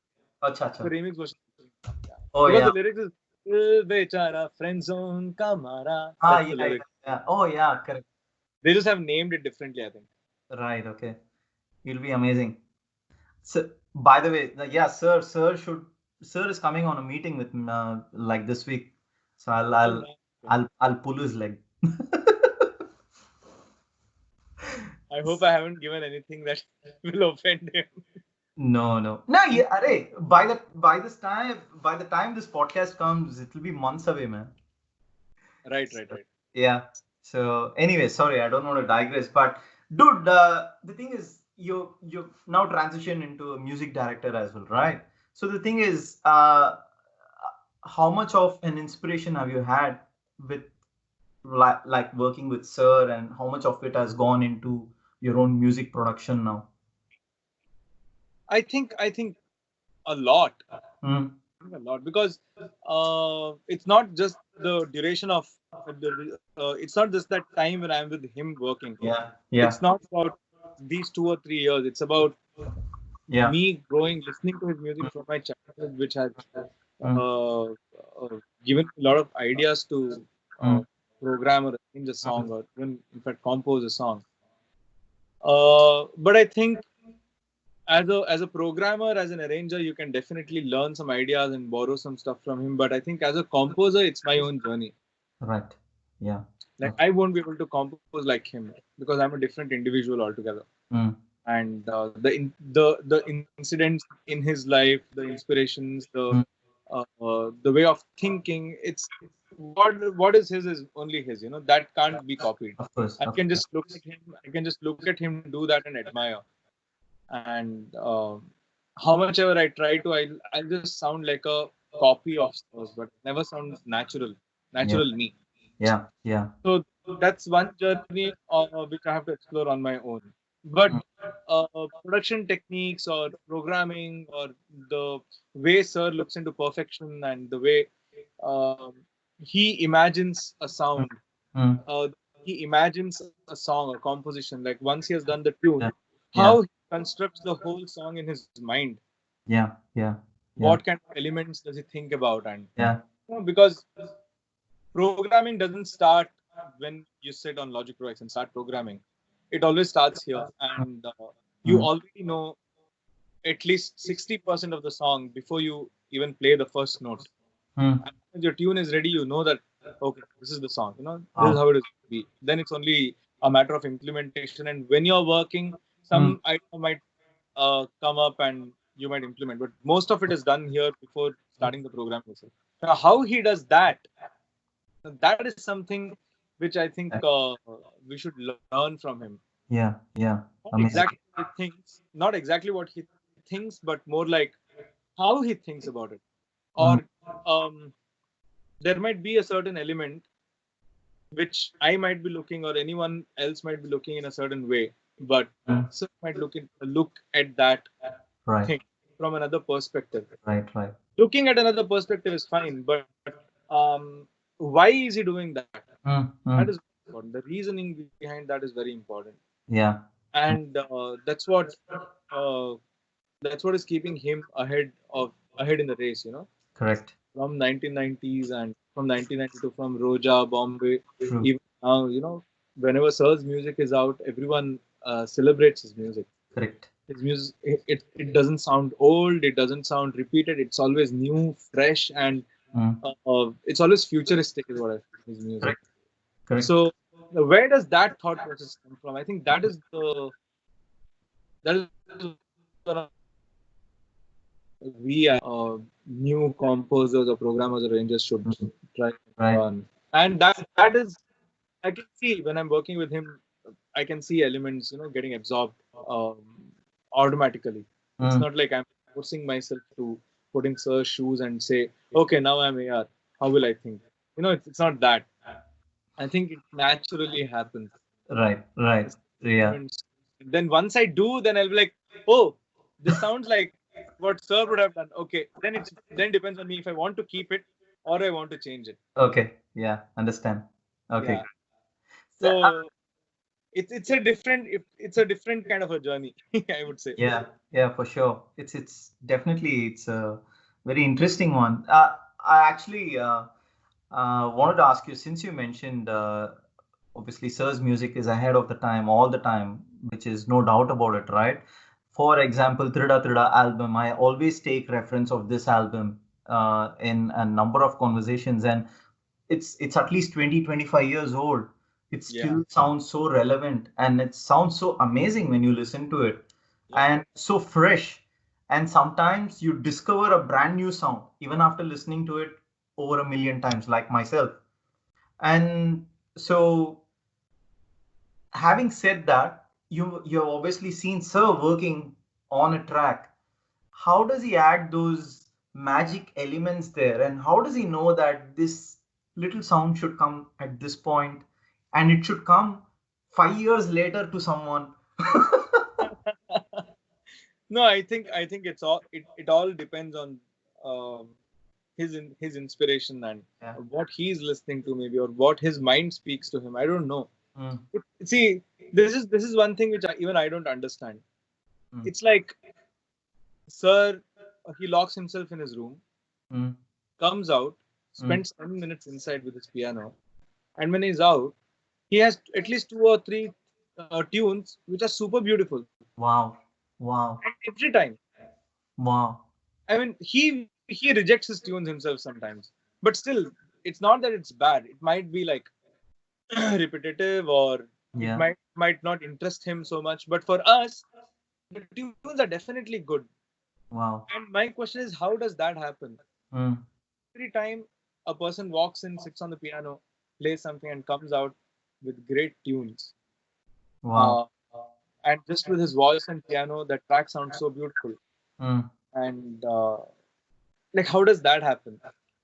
Acha, the acha. remix version. Yeah. Oh Because yeah. the lyrics is Dil Bechara, Friend Zone, Kamara. That's the Yeah, lyric. yeah. Oh yeah, correct. They just have named it differently, I think. Right. Okay. It'll be amazing. So, by the way, yeah, sir is coming on a meeting with like this week, so Oh, nice. I'll pull his leg. I hope I haven't given anything that will offend him. No, no, no. Yeah, array, by the time this podcast comes, it'll be months away, man. Right, right, right. Yeah. So anyway, sorry, I don't want to digress, but dude, the thing is, you now transition into a music director as well, right? So the thing is, how much of an inspiration have you had with like working with Sir, and how much of it has gone into your own music production now? I think a lot. Mm. A lot, because it's not just the duration of it's not just that time when I'm with him working. Yeah, It's yeah, not about these 2 or 3 years. It's about yeah. me growing, listening to his music from my childhood, which has Mm. given me a lot of ideas to uh, Mm. program or arrange a Mm. song, or even in fact compose a song. But I think as a programmer, as an arranger, you can definitely learn some ideas and borrow some stuff from him. But I think as a composer, it's my own journey. Right. Yeah. Like, Okay. I won't be able to compose like him because I'm a different individual altogether. Mm. And the incidents in his life, the inspirations, Mm. the way of thinking, it's what is his is only his. That can't be copied. Of course. I Of can course. just look at him. I can just look at him do that and admire. And how much ever I try to, I'll just sound like a copy of Spurs, but never sound Yeah. natural me. Yeah. Yeah. So that's one journey which I have to explore on my own. But Mm. production techniques or programming or the way Sir looks into perfection and the way um, he imagines a Mm. sound, Mm. uh, he imagines a song or composition. Like, once he has done the tune, Yeah. Yeah. how he constructs the whole song in his mind. Yeah. Yeah. What Yeah. kind of elements does he think about? And Yeah. because programming doesn't start when you sit on Logic Pro X and start programming. It always starts here, and you Mm. already know at least 60% of the song before you even play the first note. Mm. And when your tune is ready, you know that, okay, this is the song. This is Wow. how it is to be. Then it's only a matter of implementation. And when you're working, Mm. some idea might come up and you might implement. But most of it is done here before starting the program itself. Now, how he does that is something which I think we should learn from him. Yeah. Yeah. Not Amazing. exactly what he thinks, not exactly what he thinks, but more like how he thinks about it. Mm. Or um, there might be a certain element which I might be looking, or anyone else might be looking in a certain way, but Mm. some might look at that Right. thing from another perspective. Right. Right. Looking at another perspective is fine, but why is he doing that? Mm. That is Mm. important. The reasoning behind that is very important, Yeah. and uh, that's what is keeping him ahead in the race. Correct. From 1990s and from 1992, from Roja, Bombay, True. even now, whenever Sir's music is out, everyone celebrates his music. Correct. His music, it doesn't sound old, it doesn't sound repeated. It's always new, fresh, and Mm. it's always futuristic, is what I feel, his music. Correct. Correct. So where does that thought process come from? I think that is one of the things we as new composers or programmers or arrangers should Mm. try to Right. learn. And that is, I can see when I'm working with him, I can see elements, getting absorbed um, automatically. It's Mm. not like I'm forcing myself to put in Sir's shoes and say, okay, now I'm AR. How will I think? It's not that. I think it naturally happens. Right. Right. Yeah. Instruments. Then once I do, then I'll be like, oh, this sounds like what Sir would have done. Okay, then depends on me if I want to keep it or I want to change it. Okay. Yeah. Understand. Okay. Yeah. So, So it's a different kind of a journey, I would say. yeah. Yeah. For sure. It's definitely it's a very interesting one. I actually wanted to ask you, since you mentioned obviously Sir's music is ahead of the time all the time, which is no doubt about it, right? For example, Trida Trida album, I always take reference of this album in a number of conversations, and it's at least 20-25 years old. It Yeah. still sounds so relevant, and it sounds so amazing when you listen to it, Yeah. and so fresh. And sometimes you discover a brand new sound even after listening to it over a million times, like myself. And so, having said that, you've obviously seen Sir working on a track. How does he add those magic elements there, and how does he know that this little sound should come at this point, and it should come 5 years later to someone? No, I think it all depends on um, his inspiration and Yeah. what he's listening to, maybe, or what his mind speaks to him. I don't know. Mm, See, this is one thing which even I don't understand. mm, It's like Sir, he locks himself in his room, mm, comes out, mm. spends 10 minutes inside with his piano, and when he's out, he has at least two or three tunes which are super beautiful. Wow. Wow. And every time, Wow. I mean, he rejects his tunes himself sometimes, but still, it's not that it's bad. It might be like repetitive, or it Yeah. might not interest him so much. But for us, the tunes are definitely good. Wow. And my question is, how does that happen? Mm, Every time a person walks in, sits on the piano, plays something, and comes out with great tunes. wow. Uh, and just with his voice and piano, that track sounds so beautiful. Mm, And like, how does that happen?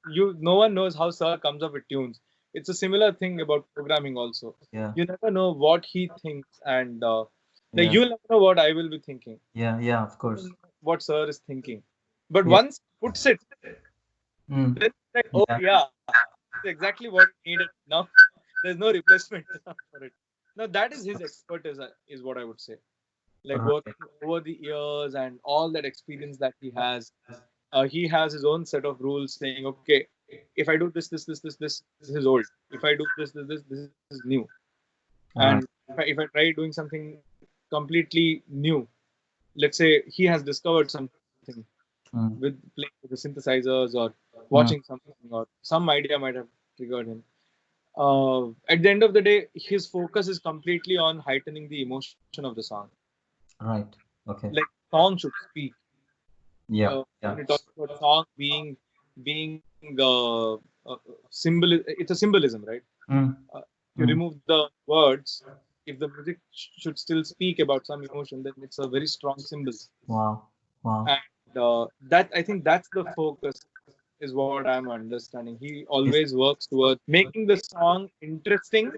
No one knows how Sir comes up with tunes. It's a similar thing about programming also. yeah. You never know what he thinks, and like, Yeah. you'll never know what I will be thinking. Yeah. Yeah. Of I don't course. know what Sir is thinking. But Yeah. once he puts it, Mm, then it's like, oh yeah. yeah, it's exactly what it needed. Now there's no replacement for it. Now that is his expertise, is what I would say. Like, Right. working over the years and all that experience that he has his own set of rules saying, okay, if I do this is old. If I do this is new. And Right. if I try doing something completely new, let's say he has discovered something with Mm, playing with the synthesizers or watching mm, something, or some idea might have triggered him. At the end of the day, his focus is completely on heightening the emotion of the song. right. Like, Okay. song should speak. Yeah. When Yeah. you talk about song being symbol, it's a symbolism, right? Mm, Uh, if you mm. remove the words, if the music should still speak about some emotion, then it's a very strong symbol. Wow. Wow. And that, I think, that's the focus, is what I'm understanding. He Yes. always works towards making the song interesting,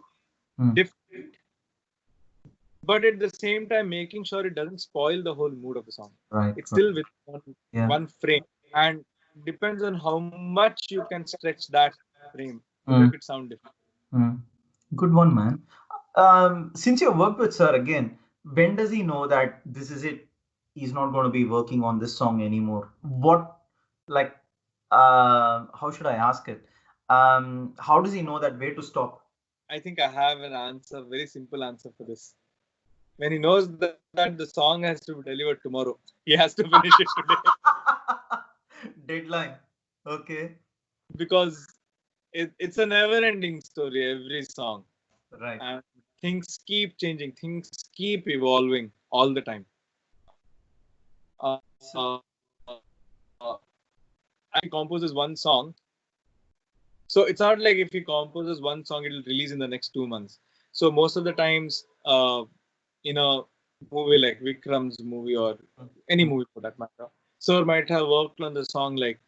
Mm, different, but at the same time making sure it doesn't spoil the whole mood of the song. right. It's Right. still with Yeah. one frame, and depends on how much you can stretch that frame to Mm, make it sound different. mm. Good one, man. Since you worked with Sir again, when does he know that this is it? He's not going to be working on this song anymore. What, like, how should I ask it? How does he know that where to stop? I think I have an answer, very simple answer for this. When he knows that the song has to be delivered tomorrow, he has to finish it today. Deadline. Okay. Because it's a never-ending story, every song, Right. and things keep changing, things keep evolving all the time. So, And he composes one song, so it's not like if he composes one song, it'll release in the next 2 months. So most of the times, in a movie like Vikram's movie, or mm, any mm, movie for that matter, Sir might have worked on the song like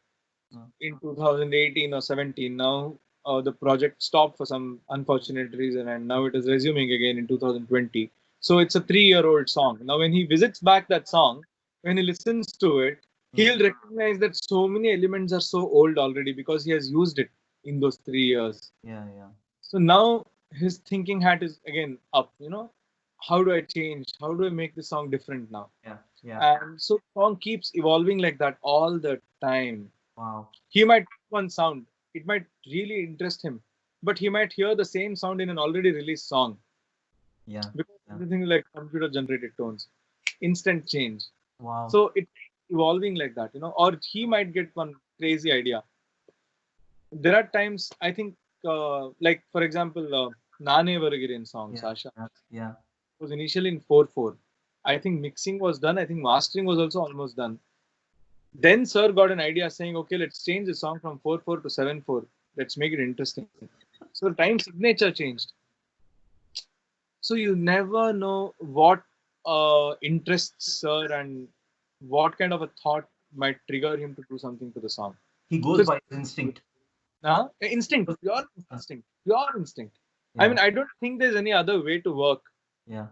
mm, in 2018 or 17. Now, the project stopped for some unfortunate reason, and now it is resuming again in 2020. So it's a 3-year-old song. Now, when he visits back that song, when he listens to it, he'll recognize that so many elements are so old already because he has used it in those 3 years. Yeah, yeah. So now his thinking hat is again up. How do I change? How do I make this song different now? Yeah, yeah. And so song keeps evolving like that all the time. Wow. He might one sound, it might really interest him, but he might hear the same sound in an already released song Yeah, because yeah. everything is like computer generated tones, instant change. Wow. So it's evolving like that, or he might get one crazy idea. There are times I think, like for example, Nane Varagiren song, Yeah, Sasha, yeah, yeah. was initially in 4/4. I think mixing was done. I think mastering was also almost done. Then Sir got an idea saying, okay, let's change the song from 4/4 to 7/4. Let's make it interesting. So the time signature changed. So you never know what interests Sir and what kind of a thought might trigger him to do something to the song. He So goes by his instinct. instinct, pure instinct, pure instinct. I Yeah, mean, I don't think there's any other way to work. yeah.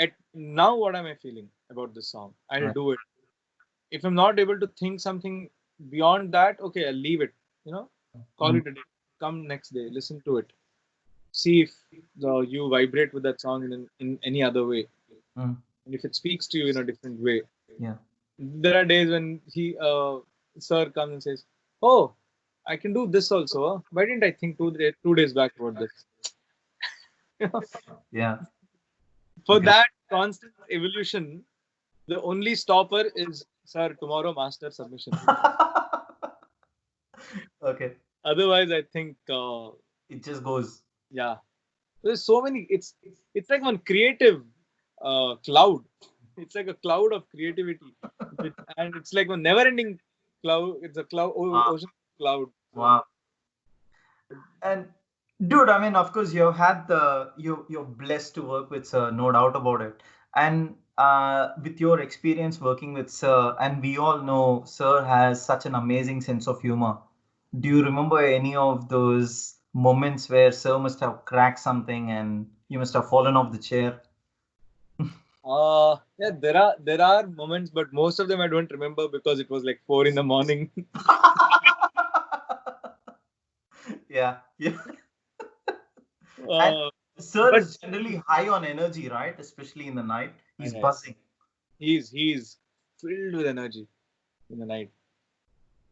At now, what am I feeling about this song? I'll Right. do it. If I'm not able to think something beyond that, okay, I'll leave it. Call Mm, it a day. Come next day, listen to it. See if you vibrate with that song in any other way. mm, And if it speaks to you in a different way. yeah. There are days when Sir comes and says, oh, I can do this also. Huh? Why didn't I think 2 days back about this? Yeah. For Great. that constant evolution, the only stopper is, sir, tomorrow master submission. Okay. Otherwise, I think, It just goes. yeah, there's so many. It's like one creative cloud. It's like a cloud of creativity, and it's like a never-ending cloud. It's a cloud, Wow. ocean cloud. So, Wow. And dude, I mean, of course, you've had you're blessed to work with Sir, no doubt about it. And with your experience working with Sir, and we all know Sir has such an amazing sense of humor. Do you remember any of those moments where Sir must have cracked something and you must have fallen off the chair? yeah, there are moments, but most of them I don't remember because it was like 4 in the morning. Yeah, yeah. And uh, Sir but is generally high on energy, right? Especially in the night. He's yeah, buzzing. he's filled with energy in the night.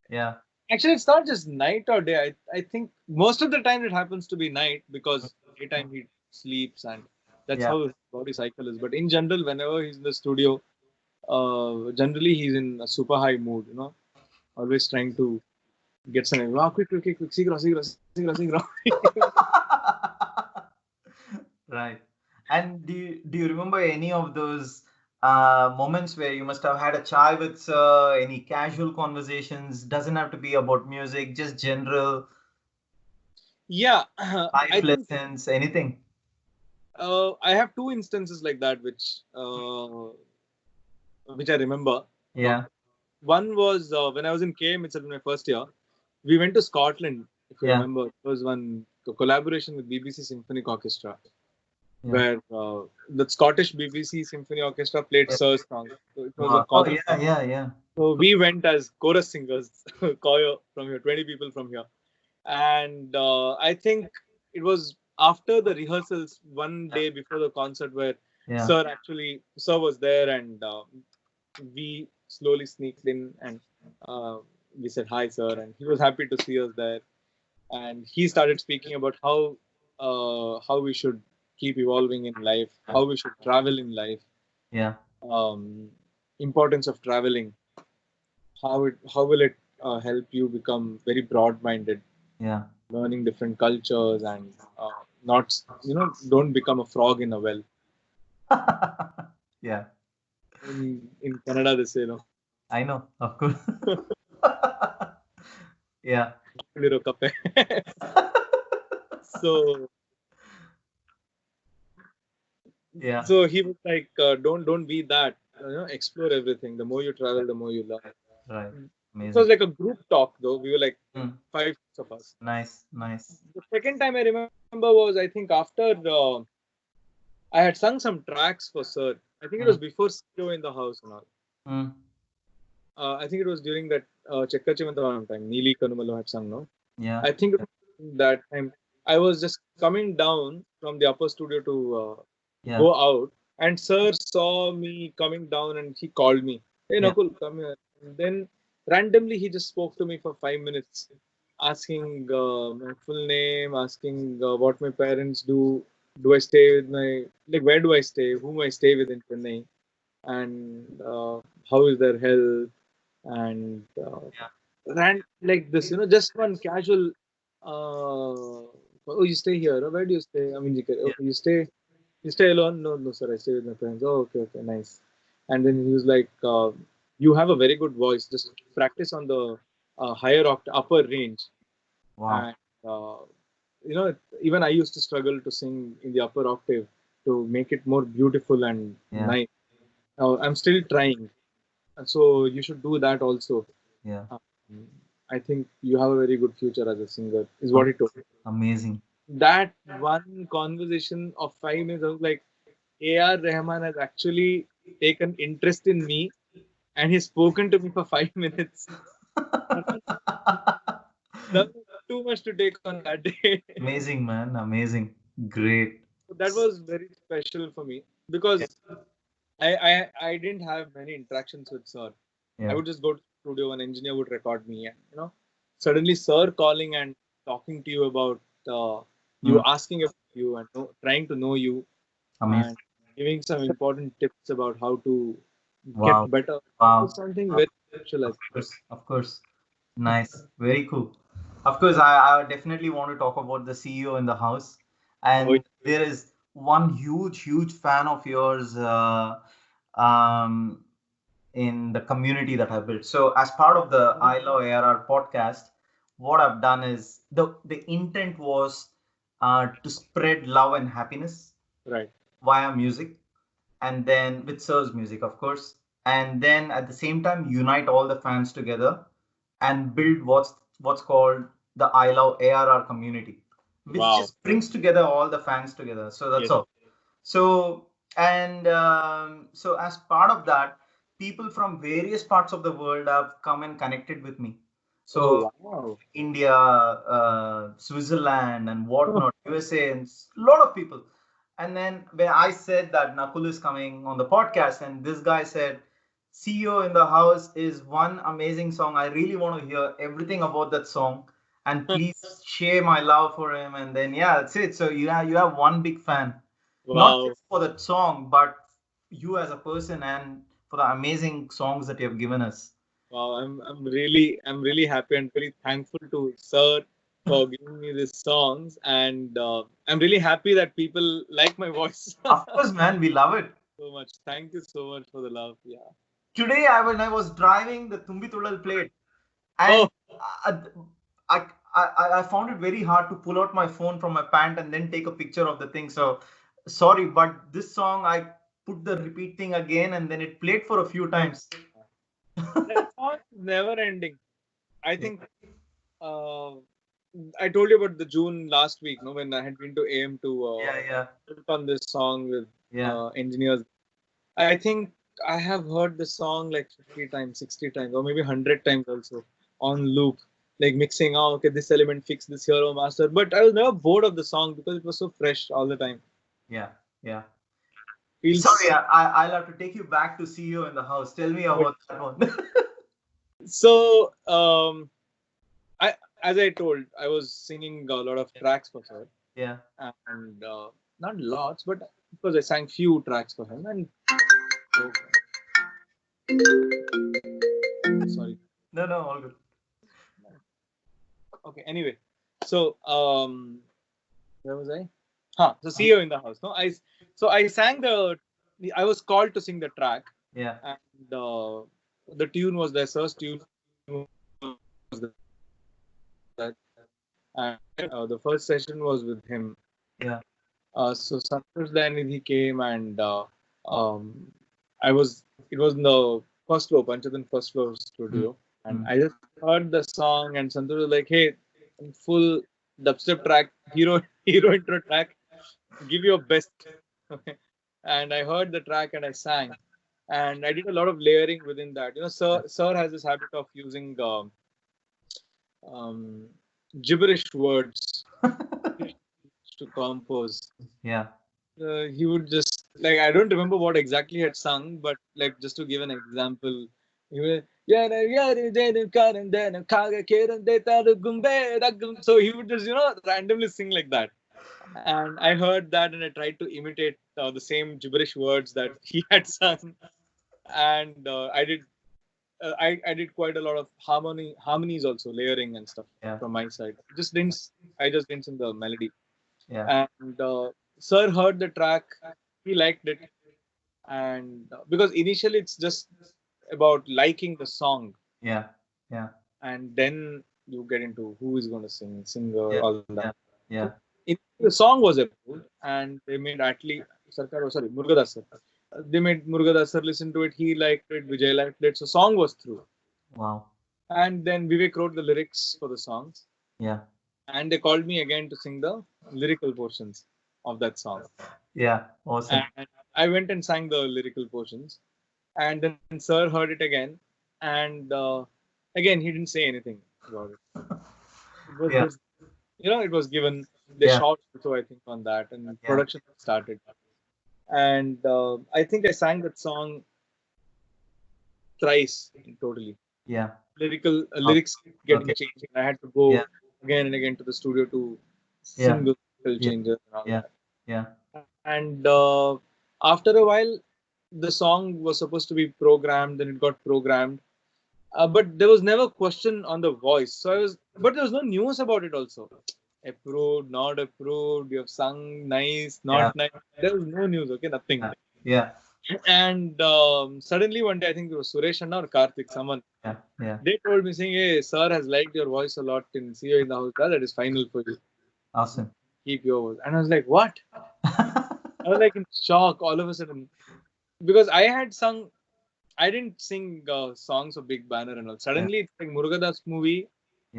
Yeah, Actually, it's not just night or day. I think most of the time it happens to be night because daytime he sleeps and that's yeah. how his body cycle is. But in general, whenever he's in the studio, generally he's in a super high mood, always trying to get something. Wow, quick, quick, quick, quick, sigro, sigro, sigro, sigro. Right. And do you remember any of those moments where you must have had a chai with Sir, any casual conversations? Doesn't have to be about music, just general Yeah, life I think lessons, anything. I have two instances like that which I remember. Uh, Yeah, One was when I was in KM itself in my first year. We went to Scotland, if you yeah, remember. It was one collaboration with BBC Symphonic Orchestra, yeah. where the Scottish BBC Symphony Orchestra played Yeah. Sir's song. So it was a Wow. Oh, concert. yeah, yeah, yeah. So we went as chorus singers, choir from here, 20 people from here. And I think it was after the rehearsals, one day before the concert, where Yeah. Sir was there, and we slowly sneaked in and we said hi, Sir, and he was happy to see us there. And he started speaking about how we should keep evolving in life, how we should travel in life, Yeah. um, importance of traveling, how will it help you become very broad-minded, Yeah. learning different cultures and not don't become a frog in a well. Yeah. In Canada, they say no. I know, of course. Yeah. Little kape. So Yeah. so he was like, don't be that. Explore everything. The more you travel, the more you learn. Right. It was Amazing. like a group talk though. We were like Mm. five of us. Nice, nice. The second time I remember was, I think, after I had sung some tracks for Sir. I think it was Mm. before CEO in the House and all. Mm. I think it was during that Chekka Chivantavanam time. Neeli Kanumalo had sung, no? Yeah, I think that time I was just coming down from the upper studio to yeah. go out, and Sir saw me coming down and he called me, "Hey Yeah. Nakul, come here." And then randomly he just spoke to me for 5 minutes, asking my full name, asking what my parents do I stay with my, like, where do I stay, whom I stay with in Chennai, and how is their health, and Yeah. ran like this, just one casual. Oh, you stay here. Oh, where do you stay? I mean, Yeah. okay, you stay alone? No, no, sir, I stay with my parents. Oh, okay, okay, nice. And then he was like, you have a very good voice. Just practice on the upper range. Wow. And you know, even I used to struggle to sing in the upper octave to make it more beautiful and Yeah. nice. I'm still trying, and so you should do that also. Yeah. Um, I think you have a very good future as a singer, is what Am- he told. Amazing. That one conversation of 5 minutes, I was like, A.R. Rahman has actually taken interest in me and he's spoken to me for 5 minutes. That was, that was too much to take on that day. Amazing, man. Amazing. Great. So that was very special for me Yeah. because I didn't have many interactions with Sir. I Yeah. would just go to the studio, an engineer would record me, and suddenly Sir calling and talking to you about Mm. you, asking about you, and trying to know you, Amazing. and giving some important tips about how to Wow. get better. That Wow. was something very special. Of course. Of course. Nice. Very cool. Of course, I definitely want to talk about the CEO in the house. Oh, And there is one huge, huge fan of yours um, in the community that I built. So, as part of the I Love ARR podcast, what I've done is the intent was to spread love and happiness right. via music, and then with Sir's music, of course, and then at the same time unite all the fans together and build what's called the I Love ARR community, which Wow. just brings together all the fans together. So that's Yes. all. So and so as part of that, people from various parts of the world have come and connected with me. So Oh, wow. India, Switzerland, and whatnot, USA, and a lot of people. And then when I said that Nakul is coming on the podcast, and this guy said, CEO in the House is one amazing song. I really want to hear everything about that song. And please share my love for him. And then, yeah, that's it. So you have one big fan, not Wow. just for that song, but you as a person and for the amazing songs that you have given us. Wow. I'm really happy and very thankful to Sir for giving me these songs, and I'm really happy that people like my voice Of course, man, we love it. so much. Thank you so much for the love. Yeah. Today, when I was driving the Tumbi Tudal plate, Oh, and I, I found it very hard to pull out my phone from my pant and then take a picture of the thing. So sorry, but this song I put the repeat thing again, and then it played for a few times. that song is never ending. I Yeah, think uh, I told you about the June last week, no, when I had been to AM to yeah, yeah, work on this song with yeah. engineers. I think I have heard the song like 50 times, 60 times, or maybe 100 times also on loop, like mixing. Oh, okay, this element fix this hero master. But I was never bored of the song because it was so fresh all the time. Yeah, yeah. Sorry, Feels I'll have to take you back to CEO in the House. Tell me about that one. so. I, as I told, I was singing a lot of tracks for her, Yeah. and not lots, but because I sang few tracks for him. And sorry. No, no, all good. Okay. Anyway, so where was I? Huh. So CEO in the House. No, I sang the. I was called to sing the track, Yeah. and the tune was the first tune was that, and the first session was with him. Yeah. So Santosh then he came, and um, I was. It was in the first floor, Panchatan first floor Mm. studio. And I just heard the song, and Santosh was like, "Hey, full dubstep track, hero hero intro track. Give your best." Okay. And I heard the track and I sang, and I did a lot of layering within that. Sir has this habit of using um, gibberish words to compose. Yeah. He would just like, I don't remember what exactly he had sung, but like, just to give an example, he would, so he would just randomly sing like that. And I heard that and I tried to imitate the same gibberish words that he had sung. And I did quite a lot of harmonies also, layering and stuff Yeah. from my side. I just didn't sing the melody. Yeah. And Sir heard the track, he liked it. And because initially it's just about liking the song, Yeah. Yeah. and then you get into who is going to sing, singer, Yeah. all that. Yeah. So Yeah. the song was approved, and they made Atli Sarkar, oh, sorry, Murugadas sir. They made Murugadas sir listen to it. He liked it. Vijay liked it. So song was through. Wow. And then Vivek wrote the lyrics for the songs, Yeah. and they called me again to sing the lyrical portions of that song. Yeah. Awesome. And I went and sang the lyrical portions, and then Sir heard it again, and again he didn't say anything about it. It was Yeah. just, it was given. They Yeah. shot also, I think, on that, and Yeah. production started. And I think I sang that song thrice totally. Yeah. Lyrics getting Okay. changed. I had to go Yeah. again and again to the studio to Yeah. sing the lyrical Yeah. changes and all Yeah. that. Yeah. And after a while, the song was supposed to be programmed, then it got programmed. But there was never question on the voice. But there was no news about it also. Approved, not approved, you have sung nice, Yeah. not nice. There was no news, okay, nothing. Yeah. And suddenly one day, I think it was Suresh Anna or Karthik, someone, Yeah. Yeah. they told me saying, "Hey, sir has liked your voice a lot in See You in the House. That is final for you. Awesome. Keep your voice." And I was like, "What?" I was like in shock all of a sudden. Because I didn't sing songs of Big Banner and all. Yeah. Suddenly, it's like Murugadas movie.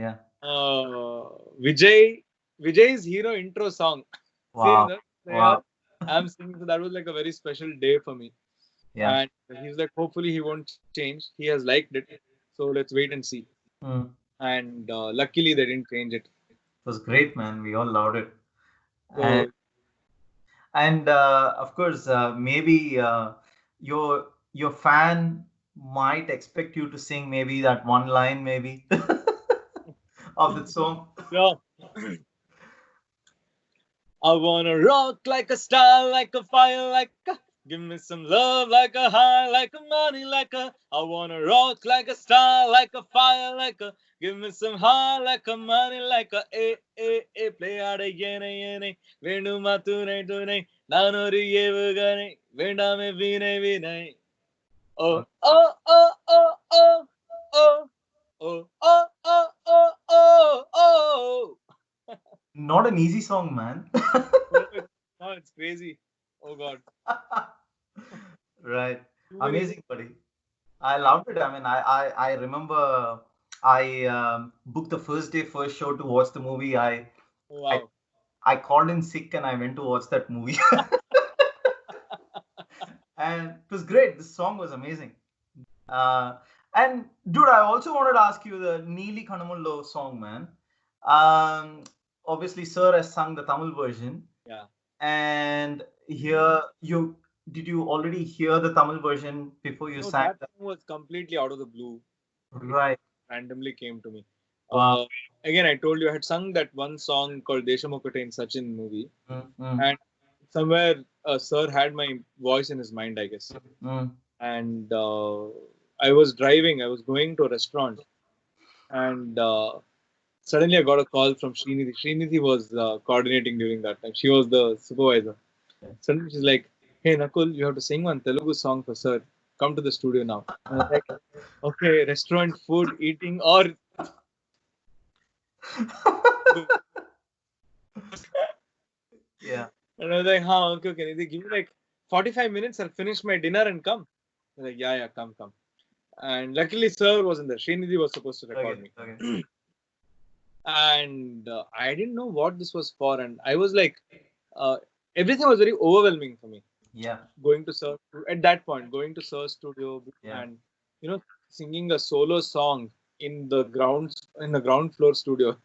Yeah. Uh, Vijay, Vijay's hero intro song. Wow. Wow. I'm singing. So that was like a very special day for me. Yeah. And he's like, hopefully he won't change. He has liked it. So let's wait and see. Mm. And luckily they didn't change it. It was great, man. We all loved it. And So of course, maybe your fan might expect you to sing maybe that one line, maybe of the song. yeah, I wanna rock like a star, like a fire, like a. Give me some love like a high, like a money, like a. I wanna rock like a star, like a fire, like a. Give me some high, like a money, like a. Play out again, yene. Vendu matune, tune. Nanori yevugane. Vendame vine, vine. Oh, oh, oh, oh, oh, oh. Oh, oh, oh, oh, oh, oh. Not an easy song, man. No, it's crazy. Oh God. Right. Too many. Amazing, buddy. I loved it. I mean, I remember I booked the first day, first show to watch the movie. Oh, I wow. I called in sick and I went to watch that movie. And it was great. The song was amazing. Uh, and dude, I also wanted to ask you the Neeli Kanamullo song, man. Obviously, Sir has sung the Tamil version, Yeah. and here did you already hear the Tamil version before you No, sang that song was completely out of the blue. It Right. randomly came to me. Wow. Again, I told you I had sung that one song called Deshamokate in Sachin movie, Mm, and somewhere Sir had my voice in his mind, I guess. mm. And I was driving. I was going to a restaurant, and suddenly I got a call from Srinidhi. Srinidhi was coordinating during that time. She was the supervisor. Suddenly she's like, "Hey Nakul, you have to sing one Telugu song for sir. Come to the studio now." And I was like, "Okay, restaurant food, eating, or." Yeah. And I was like, "Huh, okay, okay. They give me like 45 minutes. I'll finish my dinner and come." They're like, "Yeah, yeah, come, come." And luckily, sir wasn't there. Srinidhi was supposed to record Okay. me. Okay. And I didn't know what this was for. And I was like, uh, everything was very overwhelming for me. Yeah. Going to sir at that point, going to sir's studio Yeah. and singing a solo song in the ground floor studio.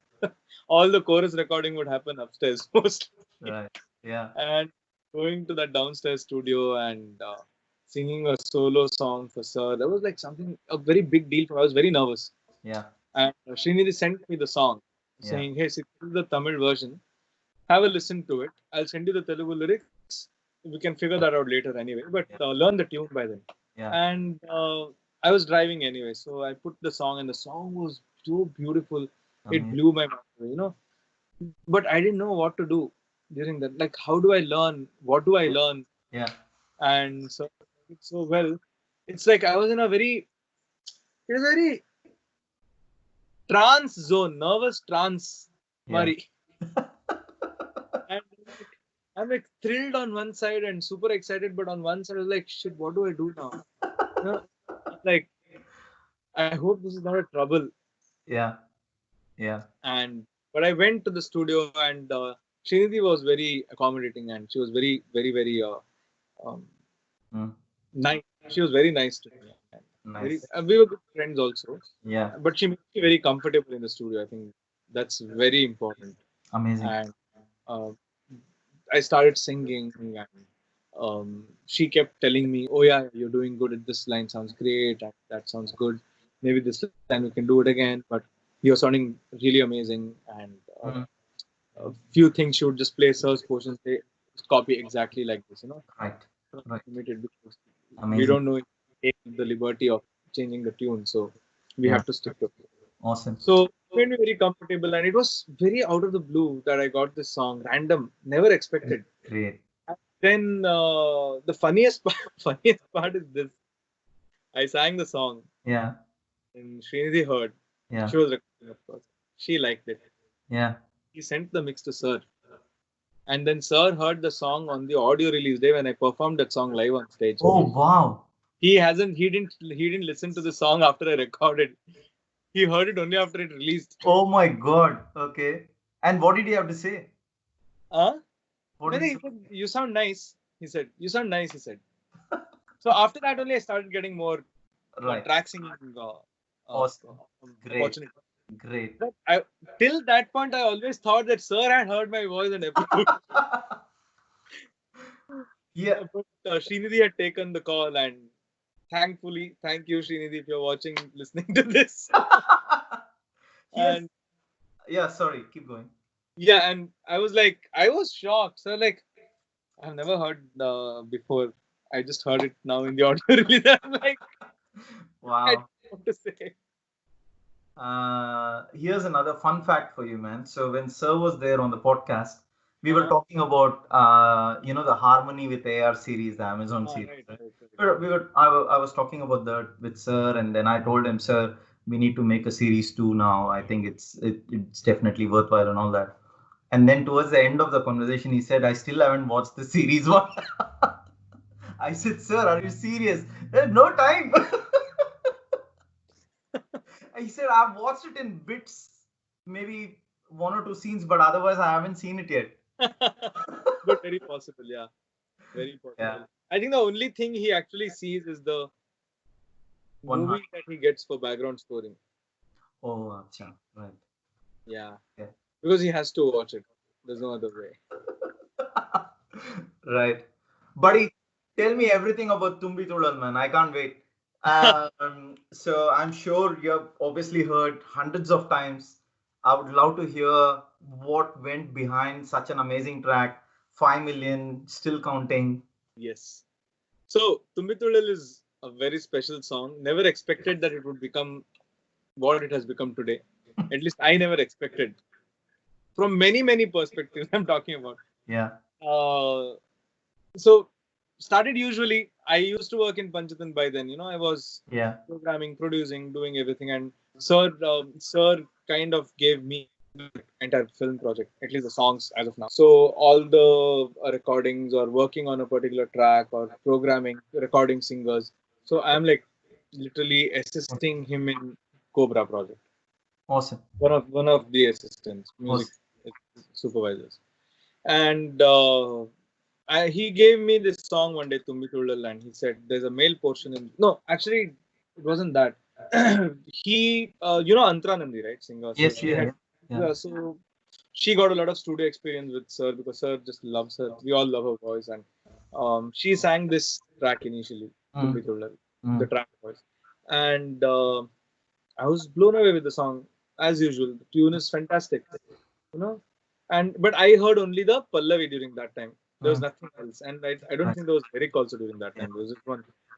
All the chorus recording would happen upstairs mostly. Right. Yeah. And going to that downstairs studio and singing a solo song for sir, that was like something a very big deal for me. I was very nervous. Yeah. And Srinidhi sent me the song Yeah. saying, "Hey, this is the Tamil version. Have a listen to it. I'll send you the Telugu lyrics. We can figure that out later anyway. But Yeah. learn the tune by then." Yeah. And I was driving anyway, so I put the song, and the song was so beautiful. It Amazing. blew my mind, But I didn't know what to do during that. Like, how do I learn? What do I learn? Yeah. And so well. It's like I was in a very trance zone, nervous trance, Yeah. Mari. And I'm like thrilled on one side and super excited, but on one side I was like, shit, what do I do now? Like, I hope this is not a trouble. Yeah. Yeah. But I went to the studio and Srinidhi was very accommodating and she was very, very, very um, Mm. nice. She was very nice to me. And Nice. we were good friends also. Yeah. But she made me very comfortable in the studio. I think that's very important. Amazing. And uh, I started singing, and she kept telling me, "Oh yeah, you're doing good at this line. Sounds great. And that sounds good. Maybe this line we can do it again. But you're sounding really amazing." And Mm. a few things she would just play Sir's portions, say, just copy exactly like this. Right. Right. Limited because we Amazing. don't know if we take the liberty of changing the tune, so we Yeah. have to stick to it. Awesome. So it made me very comfortable, and it was very out of the blue that I got this song, random, never expected. Great. And then the funniest part is this: I sang the song, Yeah. and Srinidhi heard. Yeah. She was recording, of course. She liked it. Yeah. He sent the mix to Sir, and then Sir heard the song on the audio release day when I performed that song live on stage. Oh wow. He didn't listen to the song after I recorded. He heard it only after it released. Oh my God. Okay. And what did he have to say? Huh? What No, did he said, "You sound nice." He said, "You sound nice." He said. So after that only I started getting more Right. track singing Awesome. Great. opportunity. Great. But till that point, I always thought that Sir had heard my voice and approved. Yeah. But Srinidhi had taken the call, and thankfully, thank you, Srinidhi, if you're watching, listening to this. Yes. And Yeah. Sorry. Keep going. yeah, and I was shocked. So like, I've never heard before. I just heard it now in the audio release. I'm like, I Wow. don't know what to say. Here's another fun fact for you, man. So when Sir was there on the podcast, we were Uh-huh. talking about the Harmony with AR series, the Amazon series. Right. I was talking about that with Sir, and then I told him, Sir, we need to make a series 2 now. I think it's definitely worthwhile and all that. And then towards the end of the conversation, he said, I still haven't watched the series 1. I said, Sir, are you serious? There's no time. He said, I've watched it in bits, maybe 1 or 2 scenes, but otherwise I haven't seen it yet. But very possible, yeah. Very possible. Yeah. I think the only thing he actually sees is the movie that he gets for background scoring. Oh, acha. Right. Yeah. Yeah. Because he has to watch it. There's no other way. Right. Buddy, tell me everything about Tumbi Tudal, man. I can't wait. So I'm sure you've obviously heard hundreds of times. I would love to hear what went behind such an amazing track. 5 million, still counting. Yes. So, Tumbitulal is a very special song. Never expected that it would become what it has become today. At least I never expected. From many, many perspectives, I'm talking about. Yeah. So, started usually, I used to work in Panchatan by then. I was programming, producing, doing everything. And Sir kind of gave me the entire film project, at least the songs as of now. So all the recordings or working on a particular track or programming, recording singers. So I'm like literally assisting him in Cobra project. Awesome. One of the assistants, music Awesome. supervisors, and he gave me this song one day, Tumbi Thullal, and he said there's a male portion in. No, actually, it wasn't that. He, Antara Nandi, right, singer. So Yes, she yeah, had, yeah, yeah. yeah. So she got a lot of studio experience with Sir because Sir just loves her. We all love her voice, and she sang this track initially, Mm, Tumbi Thullal, the mm, track voice, and I was blown away with the song as usual. The tune is fantastic, you know. And but I heard only the Pallavi during that time. There was mm. nothing else, and I don't Right. think there was lyric also during that Yeah. time. There was just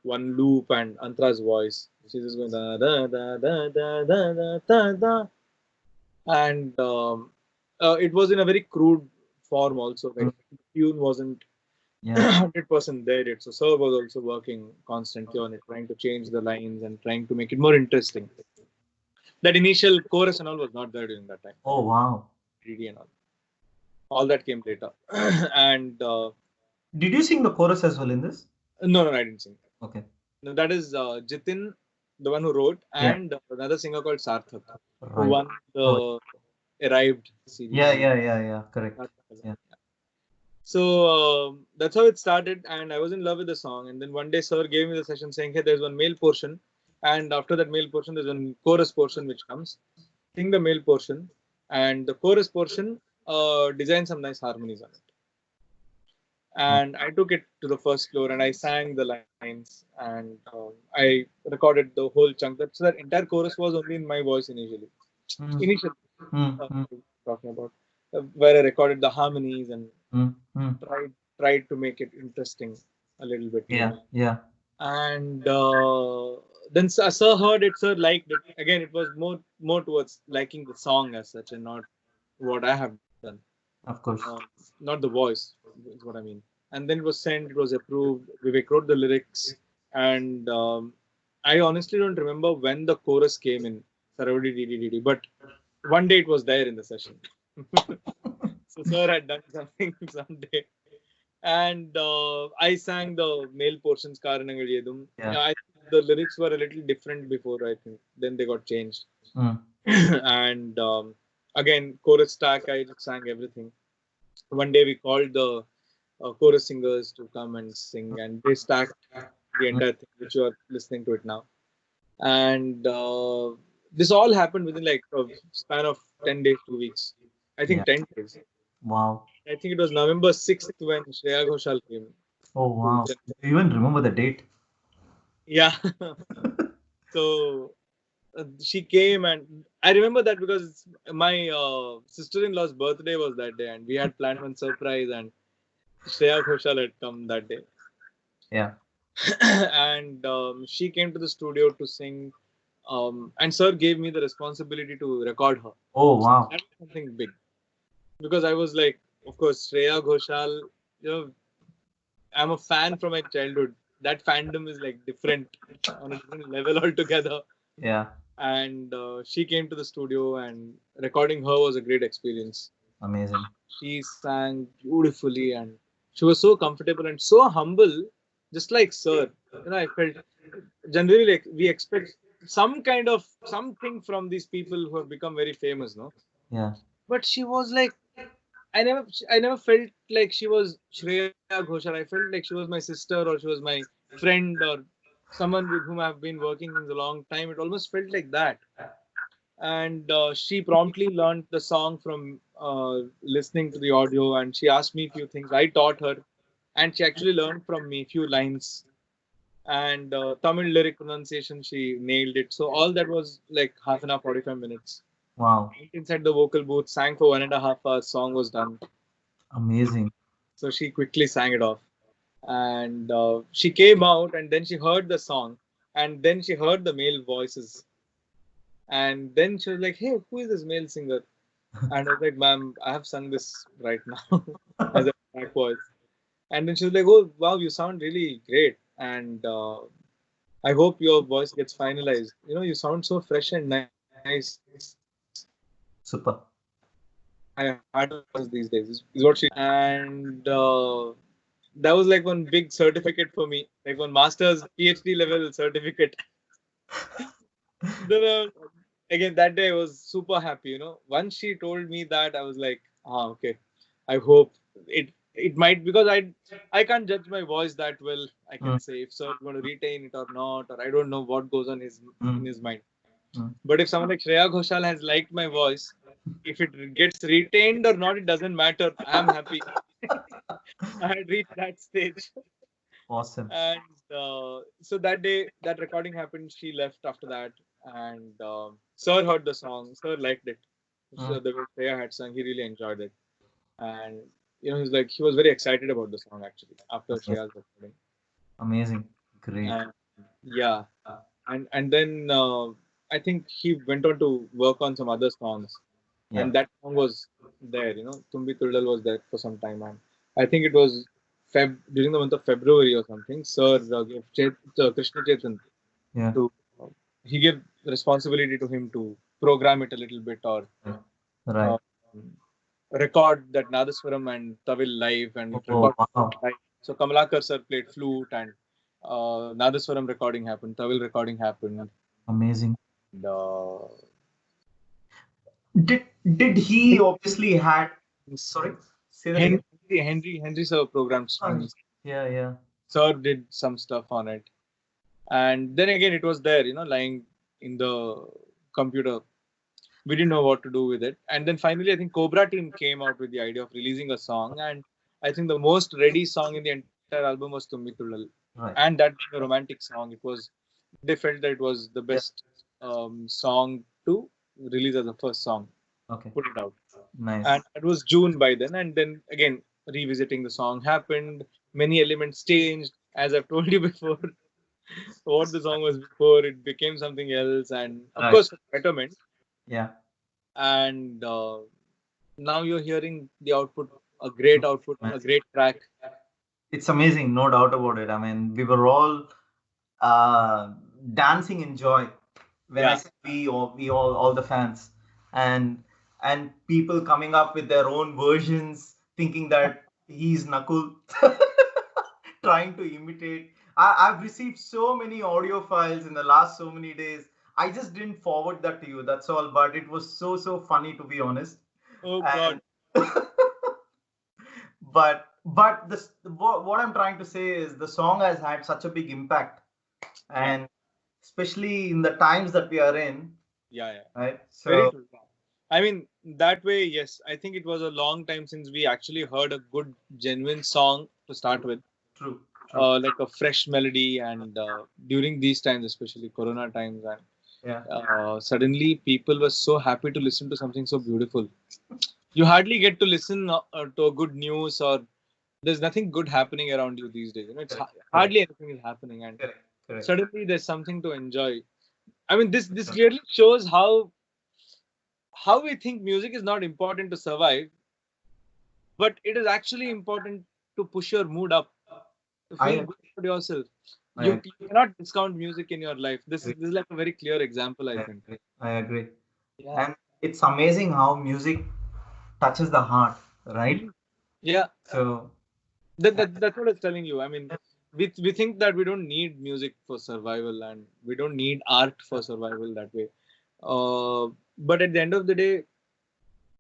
one loop and Antra's voice. She's just going da da da da da da da da da, and it was in a very crude form also. Mm, Like the tune wasn't yeah. 100% there yet. So Sir was also working constantly on it, trying to change the lines and trying to make it more interesting. That initial chorus and all was not there during that time. Oh, wow. 3D and all that came later. And Did you sing the chorus as well in this? no, I didn't sing. Okay. No, that is Jitin, the one who wrote, Yeah. and another singer called Sarthak, who Right. won Oh, the Arrived series. yeah, yeah, yeah, yeah. Correct. Yeah. So that's how it started, and I was in love with the song. And then one day, Sir gave me the session saying, "Hey, there's one male portion, and after that male portion, there's one chorus portion which comes. Sing the male portion, and the chorus portion design some nice harmonies on it." Right. And I took it to the first floor and I sang the lines and I recorded the whole chunk. So that entire chorus was only in my voice initially. Mm, Initially, mm, mm, talking about where I recorded the harmonies and mm, mm. tried to make it interesting a little bit. Yeah, yeah. And then Sir heard it, Sir liked it. Again, it was more towards liking the song as such and not what I have done. Of course. Not the voice is what I mean. And then it was sent, it was approved. Vivek wrote the lyrics, and I honestly don't remember when the chorus came in Saravadi Didi, but one day it was there in the session. So Sir had done something someday, and I sang the male portions Karanangal Yedum. Yeah. Yeah, the lyrics were a little different before, I think. Then they got changed, Mm, and again chorus stack. I just sang everything. One day we called the chorus singers to come and sing, and they stacked the mm. entire thing, which you are listening to it now. And this all happened within like a span of 10 days, 2 weeks. I Yeah. think 10 days. Wow. I think it was November 6th when Shreya Ghoshal came Oh, to wow. Chennai. Do you even remember the date? Yeah. So she came, and I remember that because my sister-in-law's birthday was that day, and we had planned one surprise, and Shreya Ghoshal had come that day. Yeah. And she came to the studio to sing. And Sir gave me the responsibility to record her. Oh, So wow. that was something big because I was like, of course, Shreya Ghoshal. You know, I'm a fan from my childhood. That fandom is like different on a different level altogether. Yeah. And she came to the studio, and recording her was a great experience. Amazing. She sang beautifully, and she was so comfortable and so humble, just like Sir. I felt generally like we expect some kind of something from these people who have become very famous, no? Yeah. But she was like, I never felt like she was Shreya Ghoshal. I felt like she was my sister or she was my friend or someone with whom I've been working since a long time. It almost felt like that. And she promptly learned the song from listening to the audio, and she asked me a few things. I taught her, and she actually learned from me a few lines. And Tamil lyric pronunciation, she nailed it. So all that was like half an hour, 45 minutes. Wow. Went inside the vocal booth, sang for 1.5 hours, song was done. Amazing. So she quickly sang it off. And she came out, and then she heard the song, and then she heard the male voices. And then she was like, "Hey, who is this male singer?" And I was like, "Ma'am, I have sung this right now as a back voice." And then she was like, "Oh, wow, you sound really great. And I hope your voice gets finalized. You sound so fresh and nice. I had to these days, is what she said. And that was like one big certificate for me, like one master's PhD level certificate. Then, again, that day I was super happy. Once she told me that, I was like, okay. I hope it might, because I can't judge my voice that well. I Mm, can say if sir is going to retain it or not, or I don't know what goes on in mm, his mind. mm. But if someone like Shreya Ghoshal has liked my voice, if it gets retained or not, it doesn't matter. I'm happy. I had reached that stage. Awesome. And so that day, that recording happened. She left after that, and Sir heard the song. Sir liked it. So Mm, the way Shreya had sung, he really enjoyed it, and he was very excited about the song actually after amazing. Shreya's recording. Amazing. Great. And yeah, and then I think he went on to work on some other songs, Yeah. and that song was there. Tumbi Tullal was there for some time, and I think it was during the month of February or something. Sir gave Krishna Chetan Yeah. to he gave responsibility to him to program it a little bit, or Right. uh, Right. record that Nadaswaram and Tawil live and Oh, record wow. live. So Kamalakar sir played flute, and Nadaswaram recording happened, Tawil recording happened. Amazing. And, Did he obviously had, sorry, say that again? Henry sir programmed Oh, strings. yeah, yeah. Sir did some stuff on it, and then again it was there, lying in the computer. We didn't know what to do with it, and then finally I think Cobra Team came out with the idea of releasing a song, and I think the most ready song in the entire album was Tummi Tullal, Right. and that being a romantic song, they felt that it was the Yeah. best song to release as the first song, Okay. put it out. Nice. And it was June by then, and then again revisiting the song happened. Many elements changed, as I've told you before. What the song was before, it became something else, and of Right. course for betterment. Yeah. And now you're hearing the output, a great output, a Amazing. great track. It's amazing, no doubt about it. I mean, we were all uh, dancing in joy. When I Yeah. say we, all the fans, and people coming up with their own versions, thinking that he's Nakul, trying to imitate. I've received so many audio files in the last so many days. I just didn't forward that to you. That's all. But it was so funny, to be honest. Oh God. And but what I'm trying to say is the song has had such a big impact, Yeah. and especially in the times that we are in, Yeah. Yeah. right? Very So true. I mean, that way, yes. I think it was a long time since we actually heard a good, genuine song to start with, true, true. like a fresh melody. And during these times, especially Corona times, and Yeah, suddenly people were so happy to listen to something so beautiful. You hardly get to listen to a good news, or there's nothing good happening around you these days. correct, correct, Hardly anything is happening, and correct, correct. suddenly there's something to enjoy. I mean, this clearly shows how we think music is not important to survive, but it is actually important to push your mood up, to I feel agree. good about yourself. I You cannot discount music in your life. This is like a very clear example, I think. agree. I agree. Yeah. And it's amazing how music touches the heart, right? Yeah. So That's what I was telling you. I mean, we think that we don't need music for survival, and we don't need art for survival that way. But at the end of the day,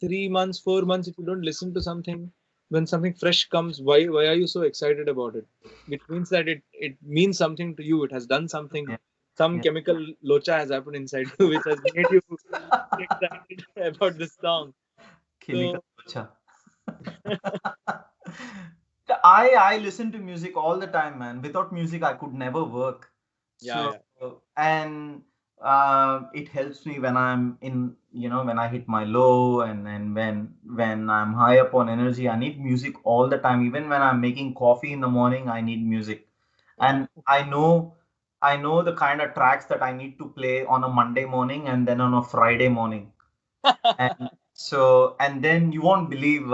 3 months, 4 months, if you don't listen to something, when something fresh comes, why are you so excited about it? Which means that it means something to you. It has done something. yeah, Some yeah. chemical locha has happened inside you, which has made you excited about this song. Chemical So torture. I listen to music all the time, man. Without music, I could never work. yeah, So yeah. and it helps me when I'm in, when I hit my low, and when I'm high up on energy. I need music all the time. Even when I'm making coffee in the morning, I need music, Wow. and I know the kind of tracks that I need to play on a Monday morning and then on a Friday morning. And so, and then you won't believe,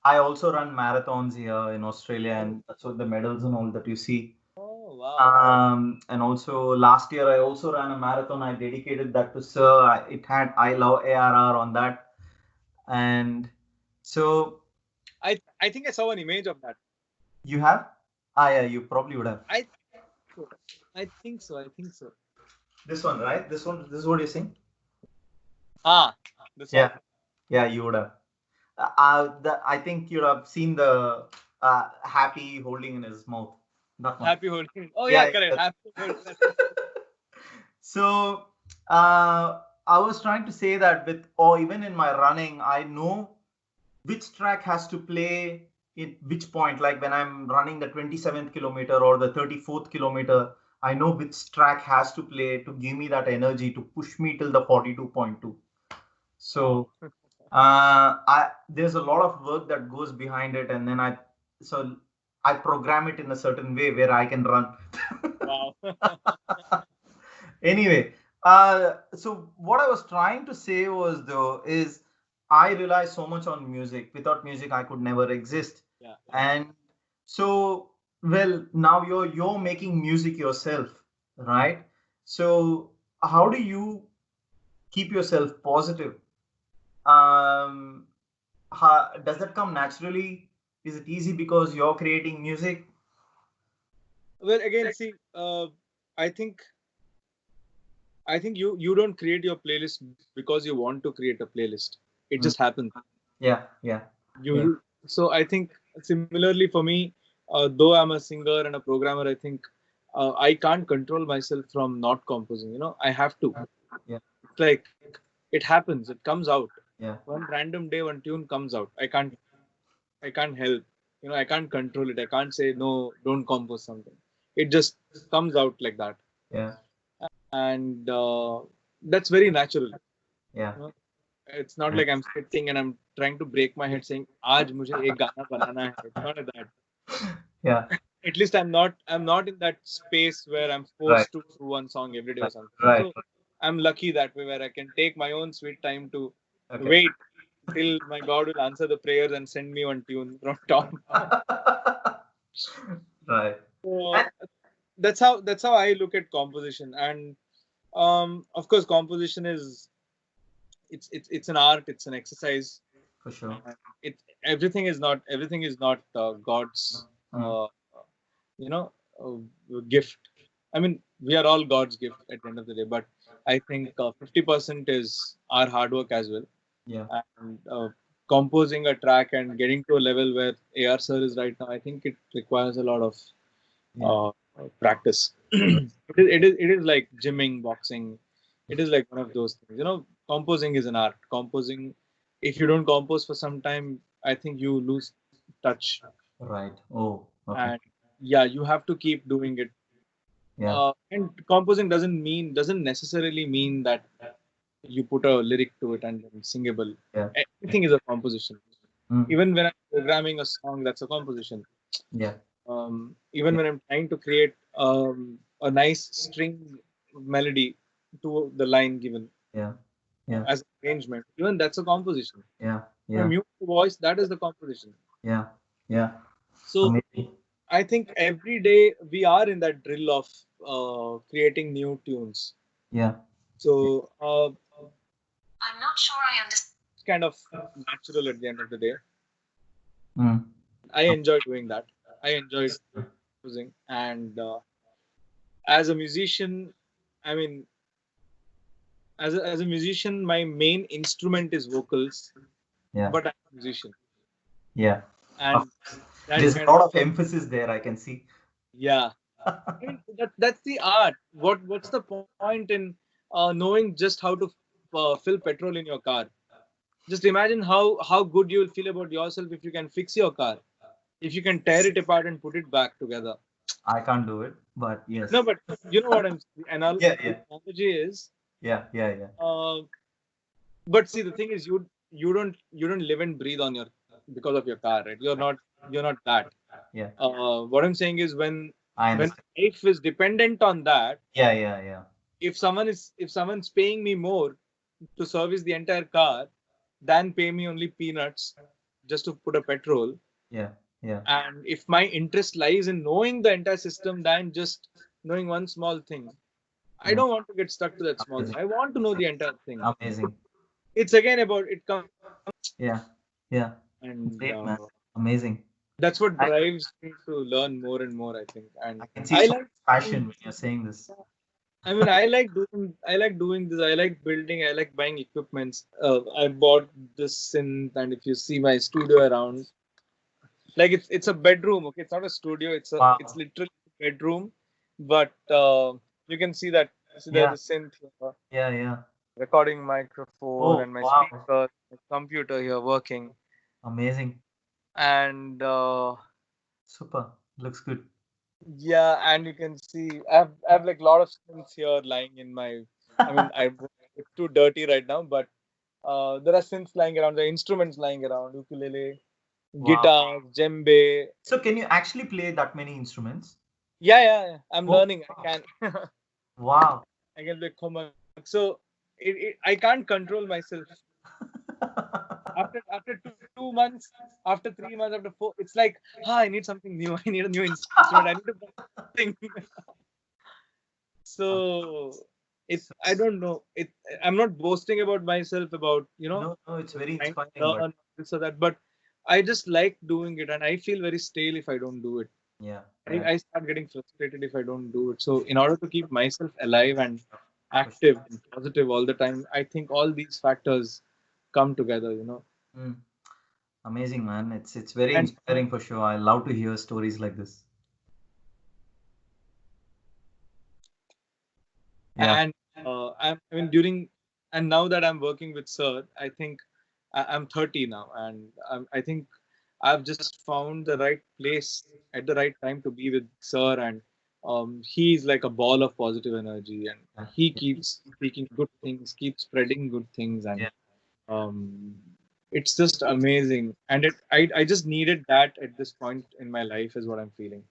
I also run marathons here in Australia, and that's what the medals and all that you see. Oh, wow. And also last year I also ran a marathon. I dedicated that to Sir. It had I love A.R.R. on that, and so I think I saw an image of that. you have, yeah, you probably would have. I so. I think so. I think so. This one, right? This is what you're saying? Ah, the song. Yeah, yeah, you would have. I think you'd have seen the happy holding in his mouth. That one. Happy holding. Oh yeah, Yeah, correct. yeah. Happy holding. So I was trying to say that with, or even in my running, I know which track has to play at which point. Like when I'm running the 27th kilometer or the 34th kilometer, I know which track has to play to give me that energy to push me till the 42.2. Wow. So I there's a lot of work that goes behind it, and then I program it in a certain way where I can run. Wow. Anyway, so what I was trying to say was though is I rely so much on music. Without music, I could never exist. Yeah. And so, well, now you're making music yourself, right? So how do you keep yourself positive? Um, does that come naturally? Is it easy because you're creating music? Well, again, see, I think you don't create your playlist because you want to create a playlist. It just Mm. happens. Yeah, yeah, You, yeah, you so I think similarly for me, though I'm a singer and a programmer, I think I can't control myself from not composing. I have to. yeah, It's like it happens. It comes out. yeah, One random day, one tune comes out. I can't help. I can't control it. I can't say no, don't compose something. It just comes out like that, yeah, and that's very natural. yeah, You know? It's not like I'm sitting and I'm trying to break my head saying, "Aaj mujhe ek gana banana hai." It's not like that. yeah. At least I'm not in that space where I'm Right, forced to do one song every day or something. right, So I'm lucky that way where I can take my own sweet time to right. Okay. wait till my God will answer the prayers and send me one tune from top. Right. So And that's how I look at composition. And of course composition is it's an art, it's an exercise. for sure. And it everything is not God's Mm. uh, you know gift. I mean, we are all God's gift at the end of the day, but I think 50% is our hard work as well. Yeah, And composing a track and getting to a level where AR sir is right now, I think it requires a lot of yeah, practice. It is like gymming, boxing. It is like one of those things. Composing is an art. Composing, if you don't compose for some time, I think you lose touch. right. Oh, okay. And yeah, you have to keep doing it. Yeah, And composing doesn't necessarily mean that you put a lyric to it and then singable. yeah, Anything is a composition. mm. Even when I'm programming a song, that's a composition. Yeah, Even yeah, when I'm trying to create a nice string melody to the line given yeah, yeah, as an arrangement, even that's a composition. yeah, A yeah, mute voice, that is the composition. yeah, yeah. So Amazing. I think every day we are in that drill of creating new tunes. Yeah, So I'm not sure I understand. Kind of natural at the end of the day. mm. I enjoy doing that. I enjoy composing, and as a musician, I mean, as a musician, my main instrument is vocals, Yeah, but I'm a musician, yeah. Of and course. that There's a kind of lot of emphasis there, I can see. yeah. I mean, that's the art. What's the point in knowing just how to fill petrol in your car? Just imagine how good you will feel about yourself if you can fix your car, if you can tear it apart and put it back together. I can't do it, but yes. No, but you know what I'm. Yeah, The yeah, analogy is, yeah, yeah, yeah, uh, but see, the thing is, you don't live and breathe on your because of your car, right? You're not that. yeah. What I'm saying is I when understand. life is dependent on that, Yeah, yeah, yeah, if someone's paying me more to service the entire car than pay me only peanuts just to put a petrol, yeah, yeah, and if my interest lies in knowing the entire system than just knowing one small thing, I yeah. don't want to get stuck to that small thing. Amazing, I want to know the entire thing. amazing. It's again about it comes Yeah, yeah. and Great, man. Amazing. that's what I, drives me to learn more and more, I think. And I can see I so like much passion when you're saying this. I mean, I like doing this. I like building. I like buying equipments. I bought this synth, and if you see my studio around, like it's a bedroom. Okay, it's not a studio. It's Wow. literally a bedroom, but you can see that. See, there's Yeah. a synth here, Yeah. Yeah. recording microphone, Oh, and my wow. speaker, my computer here working, Amazing. and Super. Looks good. yeah, and you can see I have like a lot of synths here lying in my. I mean, it's too dirty right now, but there are synths lying around, there are instruments lying around, ukulele, Wow. guitars, djembe. So can you actually play that many instruments? Yeah, yeah, yeah. I'm Oh, learning. I can. wow. I can play komak. So I can't control myself. After 2 months, after 3 months, after four, it's like, I need something new. I need a new instrument. I need to buy something. Um, So so, I don't know. I'm not boasting about myself about no, no, it's very trying to inspiring, but learn this or that, but I just like doing it, and I feel very stale if I don't do it. yeah, I, yeah, I start getting frustrated if I don't do it. So in order to keep myself alive and for sure. active and positive all the time, I think all these factors come together. Mm, amazing, man. It's very And inspiring for sure. I love to hear stories like this. Yeah. and I mean during and now that I'm working with Sir, I think I'm 30 now, and I think I've just found the right place at the right time to be with Sir, and he's like a ball of positive energy, and Yeah. he Yeah. keeps speaking good things, keeps spreading good things, and Yeah. um, it's just amazing. And I just needed that at this point in my life, is what I'm feeling.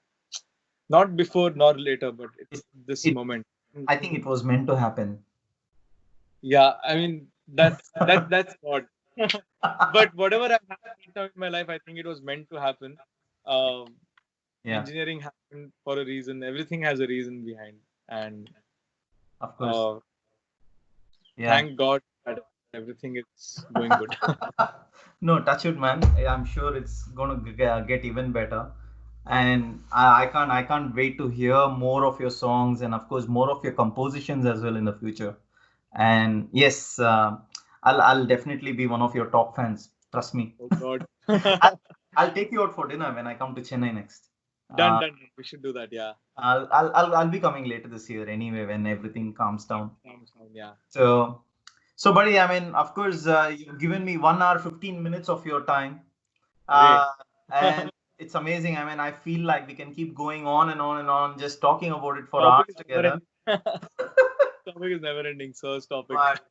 Not before nor later, but It, it's this it, moment. I think it was meant to happen. Yeah, I mean that's what. But whatever I have right now in my life, I think it was meant to happen. Um, Yeah, Engineering happened for a reason. Everything has a reason behind, and of course. uh, Yeah. thank God that everything is going good. No, touch it, man. I'm sure it's gonna get even better. And I can't wait to hear more of your songs and of course more of your compositions as well in the future. And yes, I'll definitely be one of your top fans. Trust me. Oh God. I'll, I'll take you out for dinner when I come to Chennai next. Done, Uh, done. We should do that. Yeah. I'll be coming later this year anyway when everything calms down. Yeah. So, so buddy, I mean, of course, you've given me 1 hour 15 minutes of your time, Great. uh, and it's amazing. I mean, I feel like we can keep going on and on and on, just talking about it for Topic hours is never together. ending. Topic is never ending. First topic. But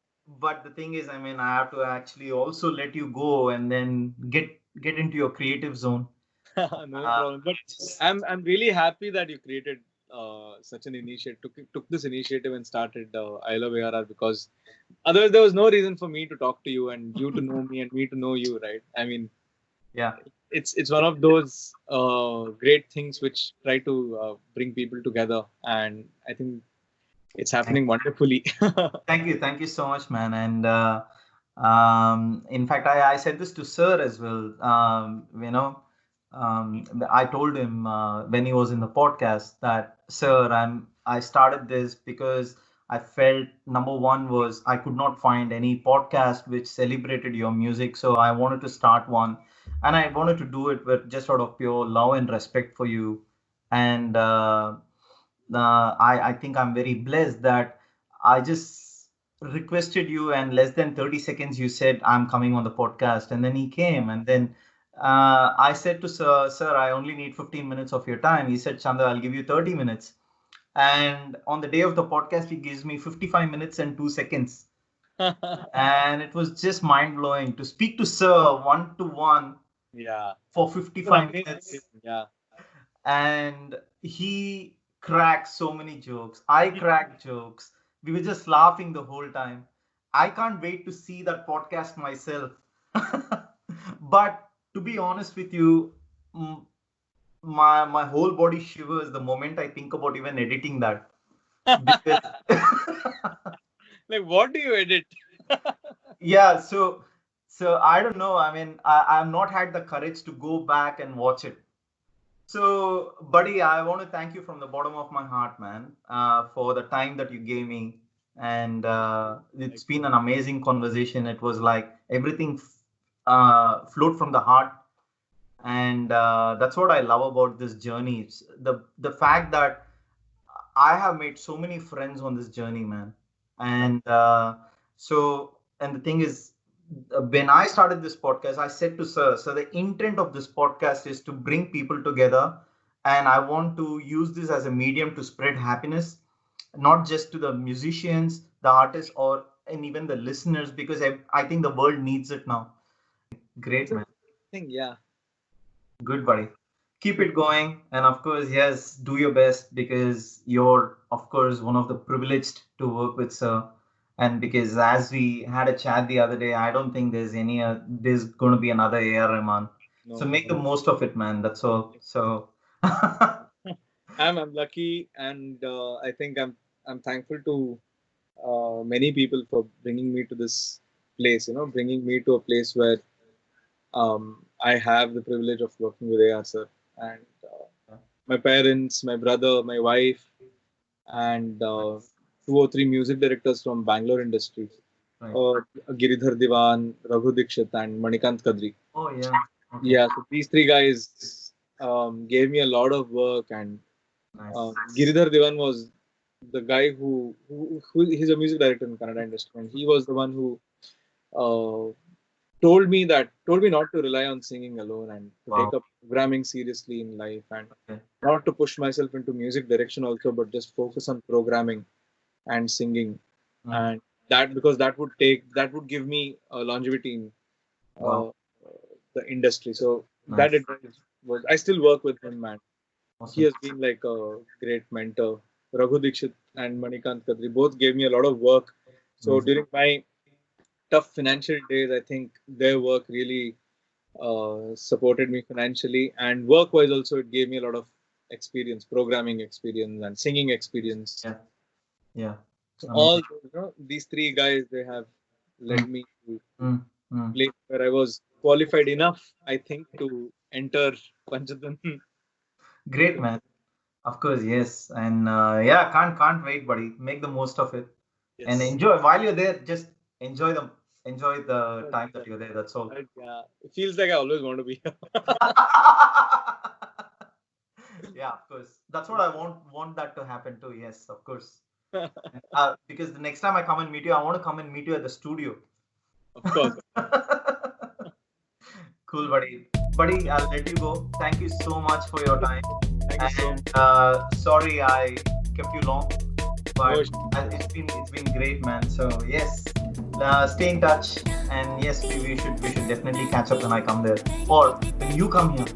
but the thing is, I mean, I have to actually also let you go and then get into your creative zone. No Uh, problem. But just, I'm really happy that you created such an initiative, took this initiative and started I Love ARR, because otherwise there was no reason for me to talk to you and you to know me and me to know you, right? I mean, yeah. it's one of those great things which try to bring people together, and I think it's Thank, happening wonderfully. thank you so much, man. And in fact, I said this to Sir as well. I told him when he was in the podcast that, Sir, I started this because I felt number one was I could not find any podcast which celebrated your music, so I wanted to start one, and I wanted to do it with just out of pure love and respect for you. And I think I'm very blessed that I just requested you, and less than 30 seconds you said I'm coming on the podcast, and then he came, and then I said to Sir, I only need 15 minutes of your time. He said, Chandra, I'll give you 30 minutes. And on the day of the podcast, he gives me 55 minutes and 2 seconds. And it was just mind blowing to speak to Sir one to one Yeah, for it was 55 amazing. minutes. Yeah. And he cracked so many jokes. I cracked jokes. We were just laughing the whole time. I can't wait to see that podcast myself. But to be honest with you, mm, my whole body shivers the moment I think about even editing that. Because Like, what do you edit? yeah, so I don't know. I mean, I've not had the courage to go back and watch it. So, buddy, I want to thank you from the bottom of my heart, man, for the time that you gave me. And it's been an amazing conversation. It was like everything flowed from the heart. And that's what I love about this journey. It's the fact that I have made so many friends on this journey, man. And and the thing is, when I started this podcast, I said to Sir, so the intent of this podcast is to bring people together. And I want to use this as a medium to spread happiness, not just to the musicians, the artists, or and even the listeners, because I think the world needs it now. Great, man. Thing, yeah. Good, buddy. Keep it going. And of course, yes, do your best because you're, of course, one of the privileged to work with, sir. And because as we had a chat the other day, I don't think there's going to be another A.R. Rahman. No, So make the most of it, man. That's all. So, I'm lucky, and I think I'm thankful to many people for bringing me to this place. Bringing me to a place where I have the privilege of working with AR sir, and my parents, my brother, my wife, and two or three music directors from Bangalore industry. right. Giridhar Diwan, Raghu Dikshit, and Manikant Kadri. Oh, yeah. Okay. Yeah, so these three guys gave me a lot of work, and Nice. Giridhar Diwan was the guy who he's a music director in Kannada industry, and he was the one who uh, told me not to rely on singing alone and to Wow. take up programming seriously in life, and Okay. not to push myself into music direction also, but just focus on programming and singing, and because that would give me longevity in Wow. the industry. So Nice. that advice was, I still work with him, man. Awesome. He has been like a great mentor. Raghu Dikshit and Manikant Kadri both gave me a lot of work. So Nice. during my tough financial days, I think their work really supported me financially, and work-wise also it gave me a lot of experience, programming experience and singing experience. Yeah. Yeah. So Amazing. all these three guys, they have led me to Mm, mm. a place where I was qualified enough, I think, to enter Panchatan. Great, man. Of course, yes. And yeah, can't wait, buddy. Make the most of it and Yes. enjoy while you're there. Just enjoy the time that you're there. That's all. Yeah, it feels like I always want to be here. Yeah, of course. That's what I want that to happen too. Yes, of course. Because the next time I come and meet you, I want to come and meet you at the studio. Of course. Cool, buddy. Buddy, I'll let you go. Thank you so much for your time. Thank you so much. And sorry I kept you long, but No, it's been great, man. So yes, stay in touch, and yes, we should definitely catch up when I come there, or when you come here.